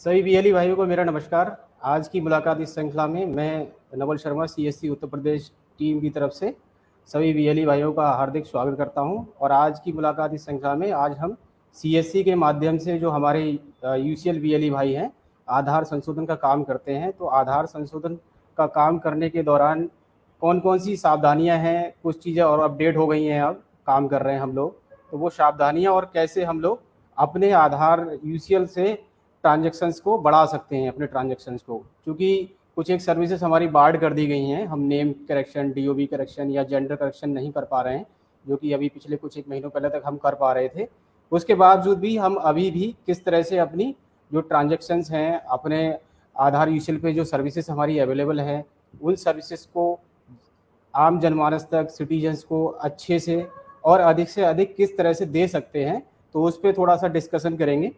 सभी बीएलई भाइयों को मेरा नमस्कार। आज की मुलाकात इस श्रृंखला में मैं नवल शर्मा सीएससी उत्तर प्रदेश टीम की तरफ से सभी बीएलई भाइयों का हार्दिक स्वागत करता हूं। और आज की मुलाकात इस श्रृंखला में आज हम सीएससी के माध्यम से जो हमारे यूसीएल बीएलई भाई हैं आधार संशोधन का काम करते हैं, तो आधार संशोधन का काम करने के दौरान कौन कौन सी सावधानियां हैं, कुछ चीज़ें और अपडेट हो गई हैं, अब काम कर रहे हैं हम लोग, तो वो सावधानियां और कैसे हम लोग अपने आधार यूसीएल से ट्रांजेक्शन्स को बढ़ा सकते हैं, अपने ट्रांजेक्शन्स को। क्योंकि कुछ एक सर्विसेज हमारी बार्ड कर दी गई हैं, हम नेम करेक्शन, डीओबी करेक्शन या जेंडर करेक्शन नहीं कर पा रहे हैं, जो कि अभी पिछले कुछ एक महीनों पहले तक हम कर पा रहे थे। उसके बावजूद भी हम अभी भी किस तरह से अपनी जो ट्रांजेक्शन्स हैं, अपने आधार यूसीएल पे जो सर्विसेज हमारी अवेलेबल हैं, उन सर्विसेज को आम जनमानस तक, सिटीजन्स को अच्छे से और अधिक से अधिक किस तरह से दे सकते हैं, तो उस पर थोड़ा सा डिस्कशन करेंगे।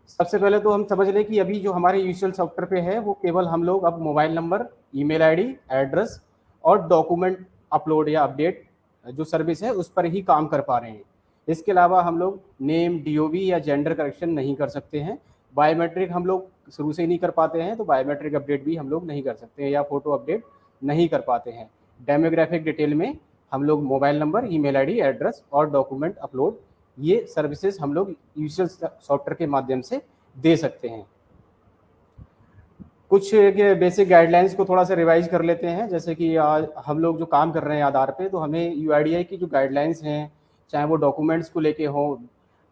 सबसे पहले तो हम समझ लें कि अभी जो हमारे यूजुअल सॉफ्टवेयर पे है वो केवल हम लोग अब mobile number, email ID, address और डॉक्यूमेंट अपलोड या अपडेट जो सर्विस है उस पर ही काम कर पा रहे हैं। इसके अलावा हम लोग नेम, डीओबी या जेंडर करेक्शन नहीं कर सकते हैं। बायोमेट्रिक हम लोग शुरू से ही नहीं कर पाते हैं, तो बायोमेट्रिक अपडेट भी हम लोग नहीं कर सकते हैं या फोटो अपडेट नहीं कर पाते हैं। डेमोग्राफिक डिटेल में हम लोग mobile number, email ID, address और डॉक्यूमेंट अपलोड, ये सर्विसेज हम लोग यूजुअल सॉफ्टवेयर के माध्यम से दे सकते हैं। कुछ बेसिक गाइडलाइंस को थोड़ा सा रिवाइज कर लेते हैं। जैसे कि हम लोग जो काम कर रहे हैं आधार पे, तो हमें यूआईडीआई की जो गाइडलाइंस हैं, चाहे वो डॉक्यूमेंट्स को लेके हो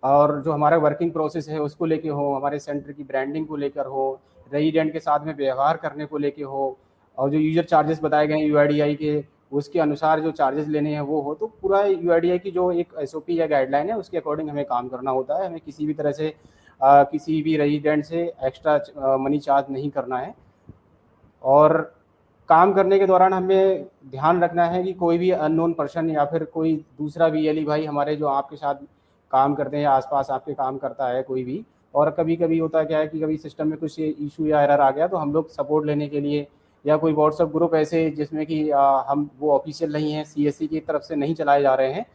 और जो हमारा वर्किंग प्रोसेस है उसको लेके हो, हमारे सेंटर की ब्रांडिंग को लेकर हो, रेजिडेंट के साथ में व्यवहार करने को लेके हो, और जो यूजर चार्जेस बताए गए हैं यूआईडीआई के, उसके अनुसार जो चार्जेस लेने हैं वो हो, तो पूरा यूआईडीआई की जो एक एसओपी या गाइडलाइन है उसके अकॉर्डिंग हमें काम करना होता है। हमें किसी भी तरह से किसी भी रेजिडेंट से एक्स्ट्रा मनी चार्ज नहीं करना है। और काम करने के दौरान हमें ध्यान रखना है कि कोई भी अननोन पर्सन या फिर कोई दूसरा बीएलई भाई हमारे जो आपके साथ काम करते हैं या आसपास आपके काम करता है कोई भी, और कभी कभी होता क्या है कि कभी सिस्टम में कुछ इशू या एरर आ गया, तो हम लोग सपोर्ट लेने के लिए या कोई व्हाट्सएप ग्रुप ऐसे जिसमें कि हम वो ऑफिशियल नहीं है, सीएससी की तरफ से नहीं चलाए जा रहे हैं,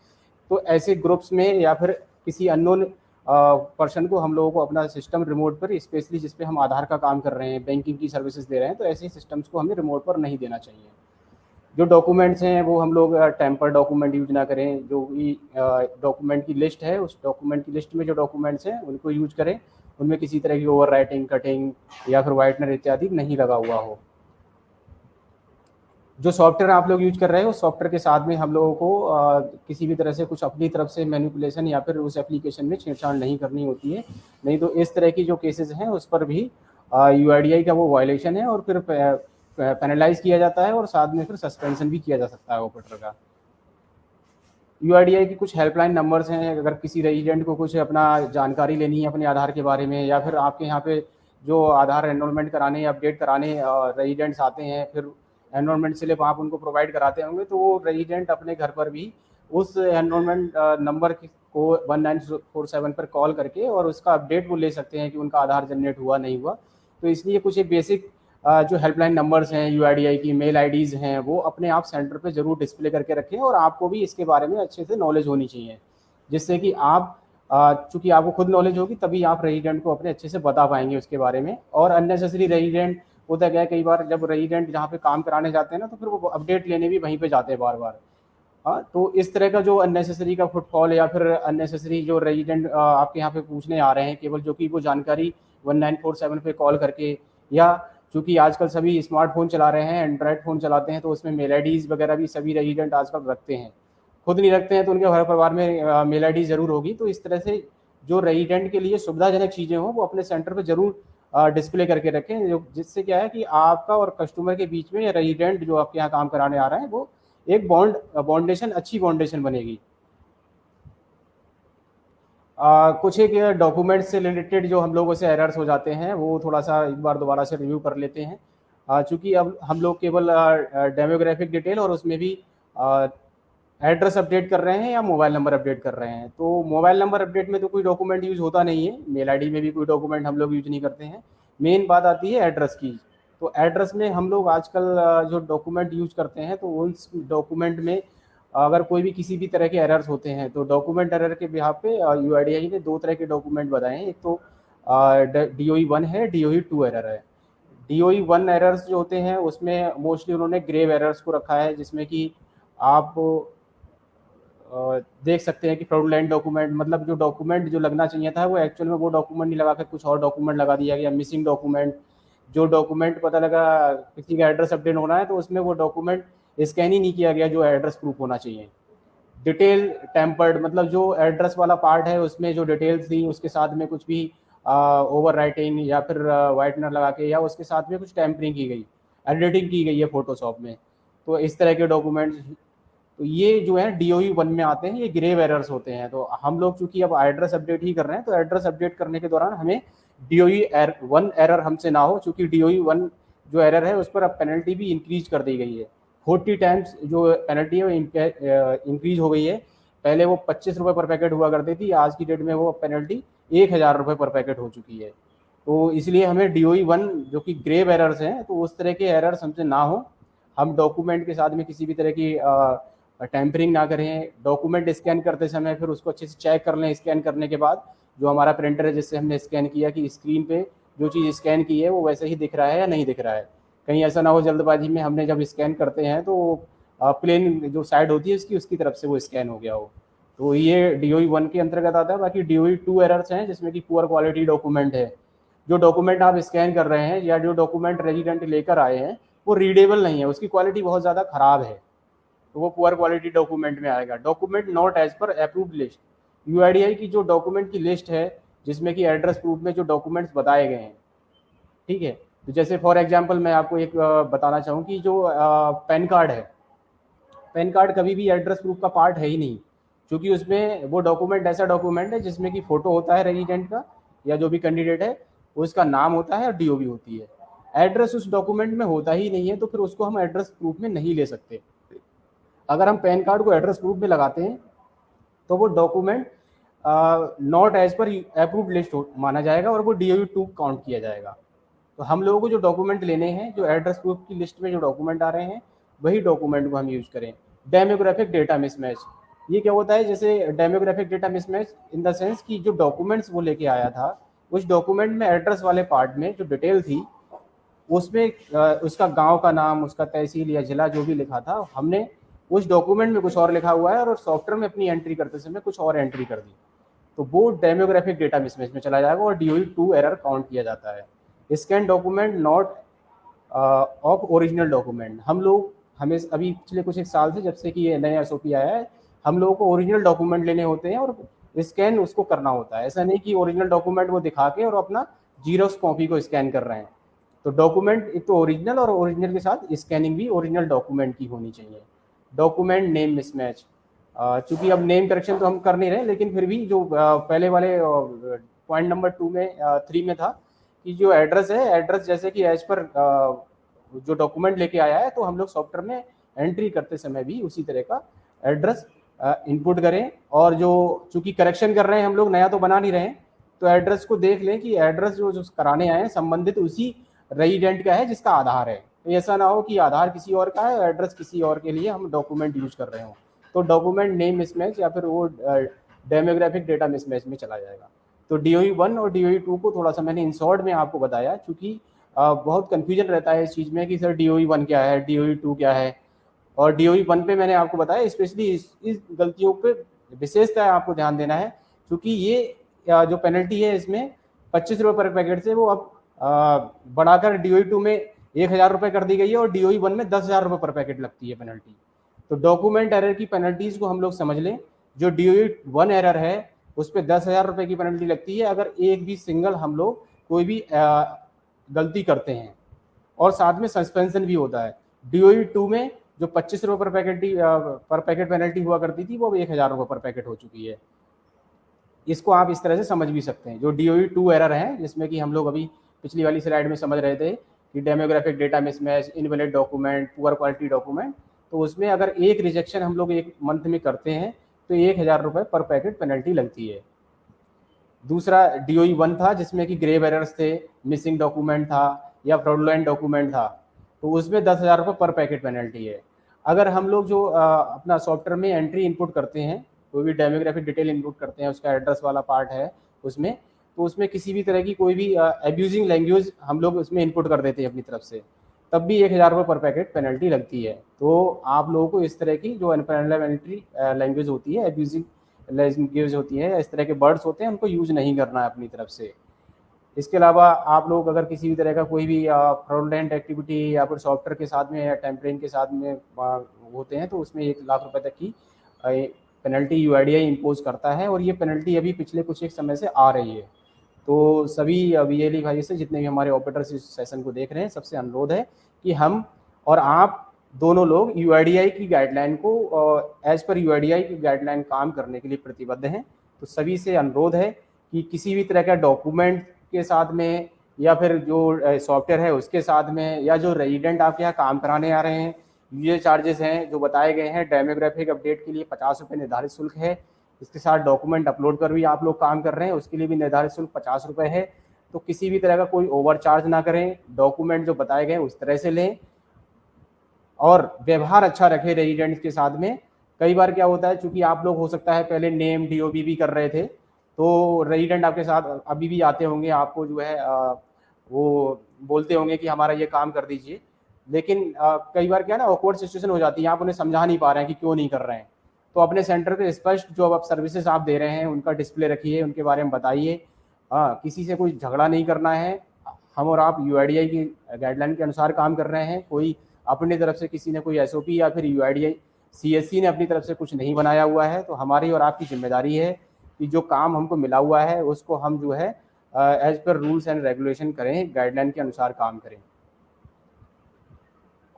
तो ऐसे ग्रुप्स में या फिर किसी अननोन पर्सन को हम लोगों को अपना सिस्टम रिमोट पर, स्पेशली जिस पे हम आधार का काम कर रहे हैं, बैंकिंग की सर्विसेज दे रहे हैं, तो ऐसे सिस्टम्स को हमें रिमोट पर नहीं देना चाहिए। जो डॉक्यूमेंट्स हैं वो हम लोग टेम्पर डॉक्यूमेंट यूज ना करें। जो भी डॉक्यूमेंट की लिस्ट है, उस डॉक्यूमेंट की लिस्ट में जो डॉक्यूमेंट्स हैं उनको यूज करें, उनमें किसी तरह की ओवर राइटिंग, कटिंग या फिर वाइटनर इत्यादि नहीं लगा हुआ हो। जो सॉफ्टवेयर आप लोग यूज कर रहे हो उस सॉफ्टवेयर के साथ में हम लोगों को किसी भी तरह से कुछ अपनी तरफ से मैनिपुलेशन या फिर उस एप्लीकेशन में छेड़छाड़ नहीं करनी होती है। नहीं तो इस तरह की जो केसेस हैं उस पर भी यूआईडीआई का वो वायलेशन है और फिर पेनलाइज किया जाता है और साथ में फिर सस्पेंशन भी किया जा सकता है ऑपरेटर का। यूआईडीआई की कुछ हेल्पलाइन नंबर्स हैं, अगर किसी रेजिडेंट को कुछ अपना जानकारी लेनी है अपने आधार के बारे में, या फिर आपके यहाँ पे जो आधार एनरोलमेंट कराने या अपडेट कराने रेजिडेंट्स आते हैं, फिर एनरोलमेंट स्लिप आप उनको प्रोवाइड कराते होंगे, तो वो रेजिडेंट अपने घर पर भी उस एनरोलमेंट नंबर को 1947 पर कॉल करके और उसका अपडेट वो ले सकते हैं कि उनका आधार जनरेट हुआ नहीं हुआ। तो इसलिए कुछ एक बेसिक जो हेल्पलाइन नंबर्स हैं यूआईडीआई की, मेल आईडीज हैं, वो अपने आप सेंटर पे जरूर डिस्प्ले करके रखें और आपको भी इसके बारे में अच्छे से नॉलेज होनी चाहिए, जिससे कि आप चूंकि आपको खुद नॉलेज होगी तभी आप रेजिडेंट को अपने अच्छे से बता पाएंगे उसके बारे में। और अननेसेसरी रेजिडेंट होता क्या है, कई बार जब रेजिडेंट जहाँ पे काम कराने जाते हैं ना, तो फिर वो अपडेट लेने भी वहीं पे जाते हैं बार बार। हाँ, तो इस तरह का जो अननेसेसरी का फुटफॉल या फिर अननेसेसरी जो रेजिडेंट आपके यहाँ पे पूछने आ रहे हैं केवल, जो कि वो जानकारी 1947 पे कॉल करके, या चूंकि आजकल सभी स्मार्टफोन चला रहे हैं, एंड्रॉयड फ़ोन चलाते हैं, तो उसमें मेल आईडीज़ वगैरह भी सभी रेजिडेंट आजकल रखते हैं। खुद नहीं रखते हैं तो उनके घर परिवार में मेल आईडी ज़रूर होगी। तो इस तरह से जो रेजिडेंट के लिए सुविधाजनक चीज़ें हों वो अपने सेंटर पर ज़रूर डिस्प्ले करके रखें, जो जिससे क्या है कि आपका और कस्टमर के बीच में, या रेजिडेंट जो आपके यहाँ काम कराने आ रहा है, वो एक बॉन्डेशन, अच्छी बॉन्डेशन बनेगी। कुछ एक डॉक्यूमेंट्स से रिलेटेड जो हम लोगों से एरर्स हो जाते हैं वो थोड़ा सा एक बार दोबारा से रिव्यू कर लेते हैं। चूँकि अब हम लोग केवल डेमोग्राफिक डिटेल और उसमें भी एड्रेस अपडेट कर रहे हैं या मोबाइल नंबर अपडेट कर रहे हैं, तो मोबाइल नंबर अपडेट में तो कोई डॉक्यूमेंट यूज़ होता नहीं है, मेल आईडी में भी कोई डॉक्यूमेंट हम लोग यूज नहीं करते हैं। मेन बात आती है एड्रेस की। तो एड्रेस में हम लोग आजकल जो डॉक्यूमेंट यूज करते हैं, तो उस डॉक्यूमेंट में अगर कोई भी किसी भी तरह के एरर्स होते हैं, तो डॉक्यूमेंट एरर के बिहाफ पे यूआईडीआई ने दो तरह के डॉक्यूमेंट बताए हैं। एक तो DOE 1 है, DOE 2 एरर है। DOE 1 एरर्स जो होते हैं उसमें मोस्टली उन्होंने ग्रेव एरर्स को रखा है, जिसमें कि आप देख सकते हैं कि फ्रॉडुलेंट डॉक्यूमेंट, मतलब जो डॉक्यूमेंट जो लगना चाहिए था वो एक्चुअल में वो डॉक्यूमेंट नहीं लगा कर कुछ और डॉक्यूमेंट लगा दिया गया। मिसिंग डॉक्यूमेंट, जो डॉक्यूमेंट पता लगा किसी का एड्रेस अपडेट होना है तो उसमें वो डॉक्यूमेंट स्कैन ही नहीं किया गया जो एड्रेस प्रूफ होना चाहिए। डिटेल टेम्पर्ड, मतलब जो एड्रेस वाला पार्ट है उसमें जो डिटेल्स थी उसके साथ में कुछ भी ओवर राइटिंग या फिर वाइटनर लगा के या उसके साथ में कुछ टेम्परिंग की गई, एडिटिंग की गई है फोटोशॉप में। तो इस तरह के डॉक्यूमेंट्स, तो ये जो है DOE 1 में आते हैं, ये ग्रेव एरर्स होते हैं। तो हम लोग चूंकि अब एड्रेस अपडेट ही कर रहे हैं तो एड्रेस अपडेट करने के दौरान हमें DOE 1 एरर हमसे ना हो, चूंकि DOE 1 जो एरर है उस पर अब पेनल्टी भी इंक्रीज कर दी गई है। 40 टाइम्स जो पेनल्टी है वो इंक्रीज हो गई है। पहले वो 25 रुपये पर पैकेट हुआ करती थी, आज की डेट में वो पेनल्टी 1000 रुपये पर पैकेट हो चुकी है। तो इसलिए हमें DOE 1 जो कि ग्रेव एरर्स हैं, तो उस तरह के एरर्स हमसे ना हो। हम डॉक्यूमेंट के साथ में किसी भी तरह की टैंपरिंग ना करें। डॉक्यूमेंट स्कैन करते समय फिर उसको अच्छे से चेक कर लें, स्कैन करने के बाद जो हमारा प्रिंटर है जिससे हमने स्कैन किया कि स्क्रीन पे जो चीज़ स्कैन की है वो वैसे ही दिख रहा है या नहीं दिख रहा है। कहीं ऐसा ना हो जल्दबाजी में हमने जब स्कैन करते हैं तो प्लेन जो साइड होती है उसकी तरफ से वो स्कैन हो गया हो। तो ये DOE 1 के अंतर्गत आता है। बाकी DOE 2 एरर्स हैं जिसमें कि पुअर क्वालिटी डॉक्यूमेंट है। जो डॉक्यूमेंट आप स्कैन कर रहे हैं या जो डॉक्यूमेंट रेजिडेंट लेकर आए हैं वो रीडेबल नहीं है, उसकी क्वालिटी बहुत ज़्यादा खराब है, तो वो पुअर क्वालिटी डॉक्यूमेंट में आएगा। Document not as per approved list, UIDAI की जो डॉक्यूमेंट की लिस्ट है जिसमें कि एड्रेस प्रूफ में जो डॉक्यूमेंट्स बताए गए हैं, ठीक है। तो जैसे फॉर एग्जांपल मैं आपको एक बताना चाहूँ कि जो पैन कार्ड है, पैन कार्ड कभी भी एड्रेस प्रूफ का पार्ट है ही नहीं, क्योंकि उसमें वो डॉक्यूमेंट ऐसा डॉक्यूमेंट है जिसमें कि फोटो होता है रेजिडेंट का या जो भी कैंडिडेट है उसका नाम होता है और DOB होती है। एड्रेस उस डॉक्यूमेंट में होता ही नहीं है तो फिर उसको हम एड्रेस प्रूफ में नहीं ले सकते। अगर हम पैन कार्ड को एड्रेस प्रूफ में लगाते हैं तो वो document not as per approved list माना जाएगा और वो DOE 2 काउंट किया जाएगा। तो हम लोगों को जो डॉक्यूमेंट लेने हैं, जो एड्रेस प्रूफ की लिस्ट में जो डॉक्यूमेंट आ रहे हैं वही डॉक्यूमेंट को हम यूज करें। डेमोग्राफिक डेटा मिसमैच, ये क्या होता है? जैसे demographic data mismatch in the sense कि जो डॉक्यूमेंट्स वो लेके आया था उस डॉक्यूमेंट में एड्रेस वाले पार्ट में जो डिटेल थी उसमें उसका गांव का नाम, उसका तहसील या जिला जो भी लिखा था, हमने उस डॉक्यूमेंट में कुछ और लिखा हुआ है और सॉफ्टवेयर में अपनी एंट्री करते समय कुछ और एंट्री कर दी, तो वो डेमोग्राफिक डेटा मिसमैच में चला जाएगा और DOE 2 एरर काउंट किया जाता है। Scan document not of original document, हम लोग हमें अभी पिछले कुछ एक साल से जब से कि ये नया SOP आया है, हम लोगों को ओरिजिनल डॉक्यूमेंट लेने होते हैं और स्कैन उसको करना होता है। ऐसा नहीं कि ओरिजिनल डॉक्यूमेंट वो दिखा के और अपना जीरोक्स कॉपी को स्कैन कर रहे हैं। तो डॉक्यूमेंट एक तो ओरिजिनल और ओरिजिनल के साथ स्कैनिंग भी ओरिजिनल डॉक्यूमेंट की होनी चाहिए। डॉक्यूमेंट नेम मिसमैच, चूंकि अब नेम करेक्शन तो हम कर नहीं रहे लेकिन फिर भी जो पहले वाले पॉइंट नंबर 2 में 3 में था कि जो एड्रेस है, एड्रेस जैसे कि एज पर जो डॉक्यूमेंट लेके आया है तो हम लोग सॉफ्टवेयर में एंट्री करते समय भी उसी तरह का एड्रेस इनपुट करें। और जो चूंकि करेक्शन कर रहे हैं हम लोग, नया तो बना नहीं रहे हैं, तो एड्रेस को देख लें कि एड्रेस जो कराने आए हैं संबंधित उसी रेजिडेंट का है जिसका आधार है। तो ऐसा ना हो कि आधार किसी और का है, एड्रेस किसी और के लिए हम डॉक्यूमेंट यूज कर रहे हो, तो डॉक्यूमेंट नेम मिसमैच या फिर वो डेमोग्राफिक डेटा मिसमैच में चला जाएगा। तो DOE 1 और DOE 2 को थोड़ा सा मैंने इन शॉर्ट में आपको बताया, क्योंकि बहुत कन्फ्यूजन रहता है इस चीज़ में कि सर DOE 1 क्या है, DOE 2 क्या है। और DOE 1 पे मैंने आपको बताया, स्पेशली इस गलतियों पे विशेषतः आपको ध्यान देना है, क्योंकि ये जो पेनल्टी है इसमें 25 रुपये पर पैकेट से वो अब बढ़ाकर DOE 2 में 1000 रुपये कर दी गई है और DOE 1 में 10,000 रुपये पर पैकेट लगती है पेनल्टी। तो डॉक्यूमेंट एरर की पेनल्टीज को हम लोग समझ लें। जो DOE 1 एरर है उस पर 10,000 रुपये की पेनल्टी लगती है अगर एक भी सिंगल हम लोग कोई भी गलती करते हैं, और साथ में सस्पेंशन भी होता है। DOE 2 में जो 25 रुपये पर पैकेट पेनल्टी हुआ करती थी वो 1000 रुपये पर पैकेट हो चुकी है। इसको आप इस तरह से समझ भी सकते हैं। जो DOE 2 एरर है जिसमें कि हम लोग अभी पिछली वाली स्लाइड में समझ रहे थे कि demographic data mismatch, invalid document, poor quality document, तो उसमें अगर एक रिजेक्शन हम लोग एक मंथ में करते हैं तो 1000 रुपये पर पैकेट पेनल्टी लगती है। दूसरा DOE 1 था जिसमें कि ग्रेव एरर्स थे, मिसिंग डॉक्यूमेंट था या फ्रॉडुलेंट डॉक्यूमेंट था, तो उसमें 10,000 रुपये पर पैकेट पेनल्टी है। अगर हम लोग जो अपना सॉफ्टवेयर में एंट्री इनपुट करते हैं, कोई भी डेमोग्राफिक डिटेल इनपुट करते हैं, उसका एड्रेस वाला पार्ट है उसमें, तो उसमें किसी भी तरह की कोई भी एब्यूजिंग लैंग्वेज हम लोग उसमें इनपुट कर देते हैं अपनी तरफ से, तब भी 1000 रुपये पर पैकेट पेनल्टी लगती है। तो आप लोगों को इस तरह की जो अनपार्लियामेंट्री लैंग्वेज होती है, एब्यूजिंग लैंग्वेज होती है, इस तरह के वर्ड्स होते हैं, उनको यूज़ नहीं करना है अपनी तरफ से। इसके अलावा आप लोग अगर किसी भी तरह का कोई भी फ्रॉडलेंट एक्टिविटी या फिर सॉफ्टवेयर के साथ में या टेम्परिंग के साथ में होते हैं, तो उसमें 1,00,000 रुपये तक की पेनल्टी यूआईडीआई इम्पोज करता है, और ये पेनल्टी अभी पिछले कुछ एक समय से आ रही है। तो सभी वीएलई भाई से, जितने भी हमारे ऑपरेटर्स इस सेशन को देख रहे हैं, सबसे अनुरोध है कि हम और आप दोनों लोग यूआईडीआई की गाइडलाइन को एज पर यूआईडीआई की गाइडलाइन काम करने के लिए प्रतिबद्ध हैं। तो सभी से अनुरोध है कि किसी भी तरह का डॉक्यूमेंट के साथ में या फिर जो सॉफ्टवेयर है उसके साथ में, या जो रेजिडेंट आपके यहाँ काम कराने आ रहे हैं, ये चार्जेस हैं जो बताए गए हैं। डेमोग्राफिक अपडेट के लिए 50 रुपये निर्धारित शुल्क है। इसके साथ डॉक्यूमेंट अपलोड कर भी आप लोग काम कर रहे हैं, उसके लिए भी निर्धारित शुल्क 50 रुपये है। तो किसी भी तरह का कोई ओवर चार्ज ना करें, डॉक्यूमेंट जो बताए गए उस तरह से लें, और व्यवहार अच्छा रखें रेजिडेंट्स के साथ में। कई बार क्या होता है, चूंकि आप लोग हो सकता है पहले नेम डीओबी भी कर रहे थे, तो रेजिडेंट आपके साथ अभी भी आते होंगे, आपको जो है वो बोलते होंगे कि हमारा ये काम कर दीजिए, लेकिन कई बार क्या ना ऑकवर्ड सिचुएशन हो जाती है, आप उन्हें समझा नहीं पा रहे हैं कि क्यों नहीं कर रहे हैं। तो अपने सेंटर पे स्पष्ट जो आप सर्विसेज आप दे रहे हैं उनका डिस्प्ले रखिए, उनके बारे में बताइए। किसी से कोई झगड़ा नहीं करना है। हम और आप यूआईडीआई की गाइडलाइन के अनुसार काम कर रहे हैं। कोई अपनी तरफ से किसी ने कोई एसओपी या फिर यूआईडीआई सीएससी ने अपनी तरफ से कुछ नहीं बनाया हुआ है। तो हमारी और आपकी जिम्मेदारी है कि जो काम हमको मिला हुआ है उसको हम जो है as per rules and regulation करें, गाइडलाइन के अनुसार काम करें।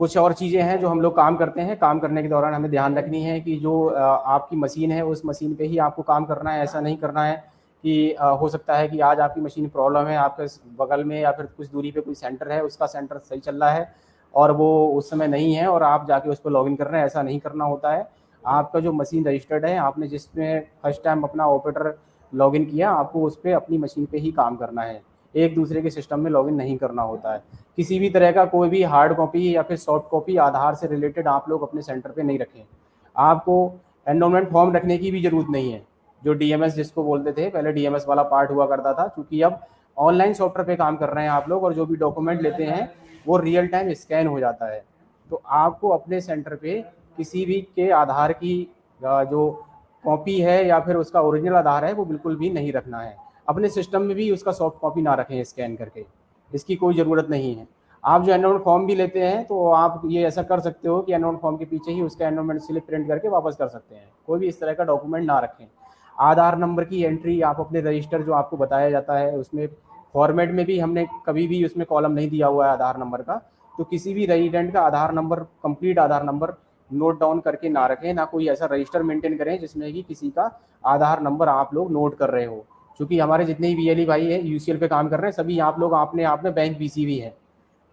कुछ और चीज़ें हैं जो हम लोग काम करते हैं, काम करने के दौरान हमें ध्यान रखनी है कि जो आपकी मशीन है उस मशीन पे ही आपको काम करना है। ऐसा नहीं करना है कि हो सकता है कि आज आपकी मशीन प्रॉब्लम है, आपके बगल में या फिर कुछ दूरी पे कोई सेंटर है, उसका सेंटर सही चल रहा है और वो उस समय नहीं है और आप जाके उस पर लॉगिन कर रहे हैं। ऐसा नहीं करना होता है। आपका जो मशीन रजिस्टर्ड है, आपने जिसमें फर्स्ट टाइम अपना ऑपरेटर लॉगिन किया, आपको उस पर अपनी मशीन पे ही काम करना है, एक दूसरे के सिस्टम में लॉगिन नहीं करना होता है। किसी भी तरह का कोई भी हार्ड कॉपी या फिर सॉफ्ट कॉपी आधार से रिलेटेड आप लोग अपने सेंटर पे नहीं रखें। आपको एनरोलमेंट फॉर्म रखने की भी ज़रूरत नहीं है। जो डीएमएस जिसको बोलते थे, पहले डीएमएस वाला पार्ट हुआ करता था, क्योंकि अब ऑनलाइन सॉफ्टवेयर पे काम कर रहे हैं आप लोग और जो भी डॉक्यूमेंट लेते हैं वो रियल टाइम स्कैन हो जाता है। तो आपको अपने सेंटर पे किसी भी के आधार की जो कॉपी है या फिर उसका ओरिजिनल आधार है वो बिल्कुल भी नहीं रखना है। अपने सिस्टम में भी उसका सॉफ्ट कॉपी ना रखें स्कैन करके, इसकी कोई ज़रूरत नहीं है। आप जो एनरोलमेंट फॉर्म भी लेते हैं तो आप ये ऐसा कर सकते हो कि एनरोलमेंट फॉर्म के पीछे ही उसका एनरोलमेंट स्लिप प्रिंट करके वापस कर सकते हैं। कोई भी इस तरह का डॉक्यूमेंट ना रखें। आधार नंबर की एंट्री आप अपने रजिस्टर जो आपको बताया जाता है उसमें फॉर्मेट में भी हमने कभी भी उसमें कॉलम नहीं दिया हुआ है आधार नंबर का। तो किसी भी रेजिडेंट का आधार नंबर, कंप्लीट आधार नंबर नोट डाउन करके ना रखें, ना कोई ऐसा रजिस्टर मेंटेन करें जिसमें कि किसी का आधार नंबर आप लोग नोट कर रहे हो। क्योंकि हमारे जितने भी वीएलई भाई है यूसीएल पे काम कर रहे हैं, सभी आप लोग अपने आप में बैंक बीसीबी है,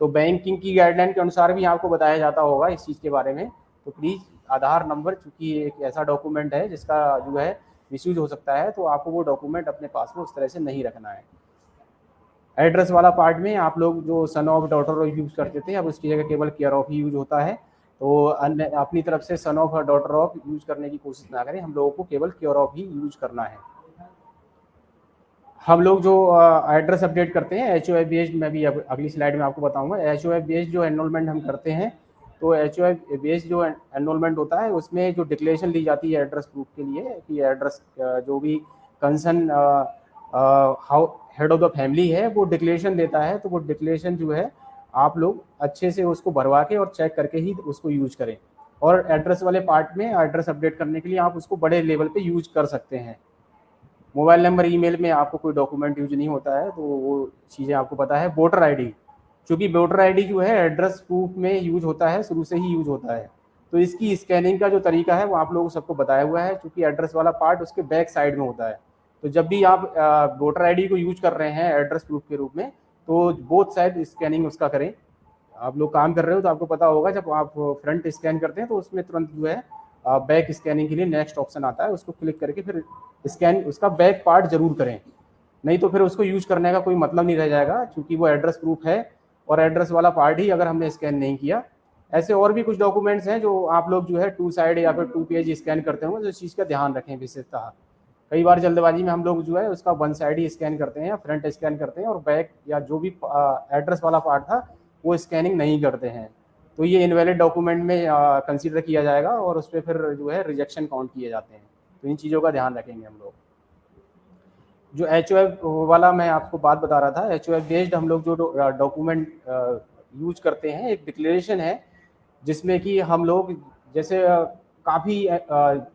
तो बैंकिंग की गाइडलाइन के अनुसार भी आपको बताया जाता होगा इस चीज़ के बारे में। तो प्लीज़ आधार नंबर, चूँकि एक ऐसा डॉक्यूमेंट है जिसका जो है मिसयूज हो सकता है, तो आपको वो डॉक्यूमेंट अपने पास में उस तरह से नहीं रखना है। एड्रेस वाला पार्ट में आप लोग जो सन ऑफ डॉटर यूज़ करते थे, अब उसकी जगह केवल केयर ऑफ ही यूज होता है। तो अन्य अपनी तरफ से सन ऑफ और डॉटर ऑफ यूज करने की कोशिश ना करें, हम लोगों को केवल केयर ऑफ ही यूज करना है। हम लोग जो एड्रेस अपडेट करते हैं HOF बेस्ड, मैं भी अगली स्लाइड में आपको बताऊंगा। HOF बेस्ड जो एनरोलमेंट हम करते हैं, तो HOF बेस्ड जो एनरोलमेंट होता है उसमें जो डिक्लेरेशन ली जाती है एड्रेस प्रूफ के लिए कि एड्रेस जो भी concern head of the family है वो डिक्लेरेशन देता है, तो वो डिक्लेरेशन जो है आप लोग अच्छे से उसको भरवा के और चेक करके ही उसको यूज करें। और एड्रेस वाले पार्ट में एड्रेस अपडेट करने के लिए आप उसको बड़े लेवल पे यूज कर सकते हैं। मोबाइल नंबर, ईमेल में आपको कोई डॉक्यूमेंट यूज नहीं होता है, तो वो चीज़ें आपको पता है। वोटर आईडी, क्योंकि वोटर आईडी जो है एड्रेस प्रूफ में यूज होता है, शुरू से ही यूज होता है, तो इसकी स्कैनिंग का जो तरीका है वो आप लोगों को सबको बताया हुआ है, क्योंकि एड्रेस वाला पार्ट उसके बैक साइड में होता है। तो जब भी आप वोटर आईडी को यूज कर रहे हैं एड्रेस प्रूफ के रूप में, तो बोथ साइड स्कैनिंग उसका करें। आप लोग काम कर रहे हो तो आपको पता होगा, जब आप फ्रंट स्कैन करते हैं तो उसमें तुरंत जो है बैक स्कैनिंग के लिए नेक्स्ट ऑप्शन आता है, उसको क्लिक करके फिर स्कैन उसका बैक पार्ट जरूर करें, नहीं तो फिर उसको यूज करने का कोई मतलब नहीं रह जाएगा, क्योंकि वो एड्रेस प्रूफ है और एड्रेस वाला पार्ट ही अगर हमने स्कैन नहीं किया। ऐसे और भी कुछ डॉक्यूमेंट्स हैं जो आप लोग जो है 2 साइड या फिर 2 पेज स्कैन करते होंगे, तो इस चीज़ का ध्यान रखें विशेषतः। कई बार जल्दबाजी में हम लोग जो है उसका वन साइड ही स्कैन करते हैं या फ्रंट स्कैन करते हैं और बैक या जो भी एड्रेस वाला पार्ट था वो स्कैनिंग नहीं करते हैं, तो ये इनवैलिड डॉक्यूमेंट में कंसीडर किया जाएगा और उस पर फिर जो है रिजेक्शन काउंट किए जाते हैं। तो इन चीज़ों का ध्यान रखेंगे हम लोग। जो HOF वाला मैं आपको बात बता रहा था, HOF बेस्ड हम लोग जो डॉक्यूमेंट यूज करते हैं, एक डिक्लेरेशन है जिसमें कि हम लोग जैसे काफ़ी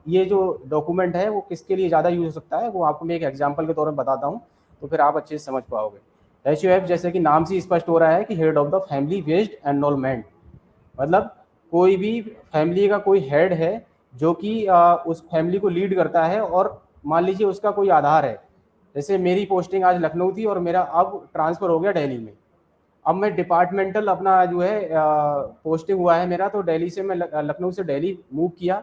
ये जो डॉक्यूमेंट है वो किसके लिए ज़्यादा यूज हो सकता है, वो आपको मैं एक एग्जांपल के तौर में बताता हूँ, तो फिर आप अच्छे से समझ पाओगे। HOF जैसे कि नाम से स्पष्ट हो रहा है कि head of the family based enrolment, मतलब कोई भी फैमिली का कोई हेड है जो कि उस फैमिली को लीड करता है, और मान लीजिए उसका कोई आधार है, जैसे मेरी पोस्टिंग आज लखनऊ थी और मेरा अब ट्रांसफ़र हो गया दिल्ली में। अब मैं डिपार्टमेंटल अपना जो है पोस्टिंग हुआ है मेरा, तो दिल्ली से मैं लखनऊ से दिल्ली मूव किया।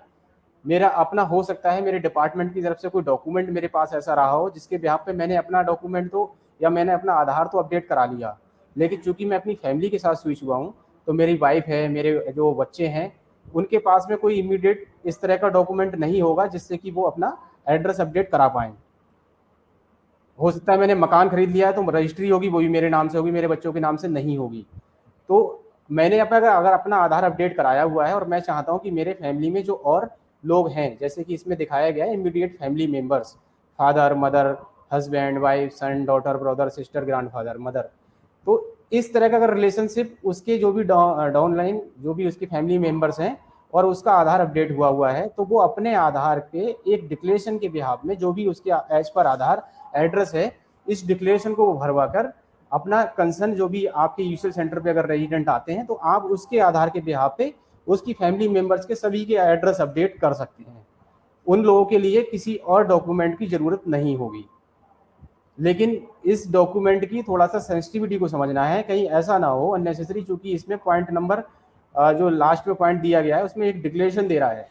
मेरा अपना हो सकता है मेरे डिपार्टमेंट की तरफ से कोई डॉक्यूमेंट मेरे पास ऐसा रहा हो जिसके बिहाफ पे मैंने अपना डॉक्यूमेंट तो या मैंने अपना आधार तो अपडेट करा लिया, लेकिन चूंकि मैं अपनी फैमिली के साथ स्विच हुआ हूँ, तो मेरी वाइफ है, मेरे जो बच्चे हैं, उनके पास में कोई इमीडिएट इस तरह का डॉक्यूमेंट नहीं होगा जिससे कि वो अपना एड्रेस अपडेट करा पाएँ। हो सकता है मैंने मकान खरीद लिया है तो रजिस्ट्री होगी वो भी मेरे नाम से होगी, मेरे बच्चों के नाम से नहीं होगी। तो मैंने अपना अगर अपना आधार अपडेट कराया हुआ है और मैं चाहता हूँ कि मेरे फैमिली में जो और लोग हैं, जैसे कि इसमें दिखाया गया है immediate family members, father mother, husband wife, son daughter brother sister grandfather mother, तो इस तरह का अगर रिलेशनशिप उसके जो भी डाउनलाइन जो भी उसकी फैमिली मेंबर्स हैं और उसका आधार अपडेट हुआ है, तो वो अपने आधार के एक डिक्लेरेशन के बिहाफ में जो भी उसके एज पर आधार एड्रेस है, इस डिक्लेरेशन को वो भरवा कर अपना कंसर्न जो भी आपके यूसीएल सेंटर पे अगर रेजिडेंट आते हैं तो आप उसके आधार के बिहाफ पे उसकी फैमिली मेंबर्स के सभी के एड्रेस अपडेट कर सकते हैं। उन लोगों के लिए किसी और डॉक्यूमेंट की जरूरत नहीं होगी। लेकिन इस डॉक्यूमेंट की थोड़ा सा सेंसिटिविटी को समझना है, कहीं ऐसा ना हो अननेसेसरी, क्योंकि इसमें पॉइंट नंबर जो लास्ट में पॉइंट दिया गया है उसमें एक डिक्लेरेशन दे रहा है।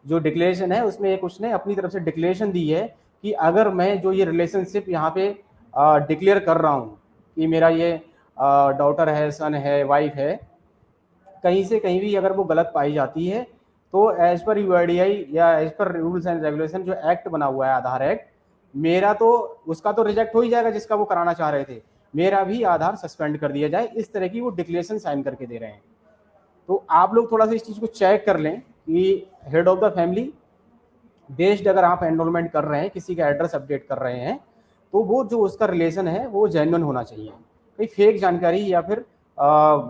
जो डिक्लेरेशन है उसमें एक उसने अपनी तरफ से डिक्लेरेशन दी है कि अगर मैं जो ये रिलेशनशिप यहाँ पे डिक्लेयर कर रहा हूँ कि मेरा ये डॉटर है, सन है, वाइफ है, कहीं से कहीं भी अगर वो गलत पाई जाती है तो एज पर यूआईडीआई या as per rules and regulation जो एक्ट बना हुआ है आधार एक्ट, मेरा तो उसका तो रिजेक्ट हो ही जाएगा जिसका वो कराना चाह रहे थे, मेरा भी आधार सस्पेंड कर दिया जाए, इस तरह की वो डिक्लेरेशन साइन करके दे रहे हैं। तो आप लोग थोड़ा सा इस चीज़ को चेक कर लें कि head of the family based अगर आप एनरोलमेंट कर रहे हैं, किसी का एड्रेस अपडेट कर रहे हैं, तो वो जो उसका रिलेशन है वो जेन्युइन होना चाहिए, कोई फेक जानकारी या फिर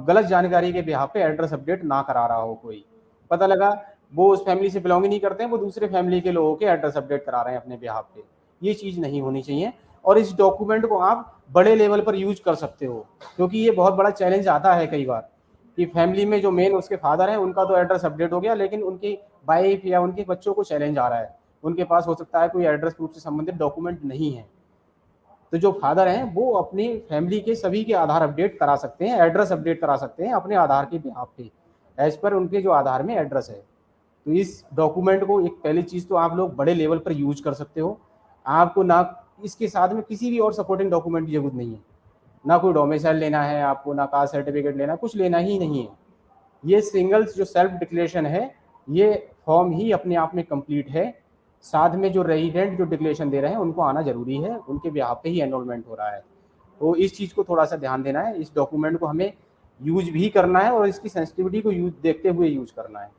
गलत जानकारी के बिहाफ पे एड्रेस अपडेट ना करा रहा हो। कोई पता लगा वो उस फैमिली से बिलोंग ही नहीं करते हैं, वो दूसरे फैमिली के लोगों के एड्रेस अपडेट करा रहे हैं अपने बिहाफ पे, ये चीज़ नहीं होनी चाहिए। और इस डॉक्यूमेंट को आप बड़े लेवल पर यूज कर सकते हो, क्योंकि ये बहुत बड़ा चैलेंज आता है कई बार कि फैमिली में जो मेन उसके फादर हैं उनका तो एड्रेस अपडेट हो गया, लेकिन उनकी वाइफ या उनके बच्चों को चैलेंज आ रहा है, उनके पास हो सकता है कोई एड्रेस प्रूफ से संबंधित डॉक्यूमेंट नहीं है। तो जो फादर हैं वो अपनी फैमिली के सभी के आधार अपडेट करा सकते हैं, एड्रेस अपडेट करा सकते हैं अपने आधार के बिहाफ पे एज पर उनके जो आधार में एड्रेस है। तो इस डॉक्यूमेंट को एक पहली चीज़ तो आप लोग बड़े लेवल पर यूज कर सकते हो, आपको ना इसके साथ में किसी भी और सपोर्टिंग डॉक्यूमेंट की जरूरत नहीं है, ना कोई डोमिसाइल लेना है आपको, ना कास्ट सर्टिफिकेट लेना, कुछ लेना ही नहीं है। ये सिंगल जो सेल्फ डिक्लेरेशन है ये फॉर्म ही अपने आप में कंप्लीट है, साथ में जो रेजिडेंट जो डिक्लेरेशन दे रहे हैं उनको आना जरूरी है, उनके बिहाफ पे ही एनरोलमेंट हो रहा है। तो इस चीज़ को थोड़ा सा ध्यान देना है, इस डॉक्यूमेंट को हमें यूज भी करना है और इसकी सेंसिटिविटी को यूज देखते हुए यूज करना है।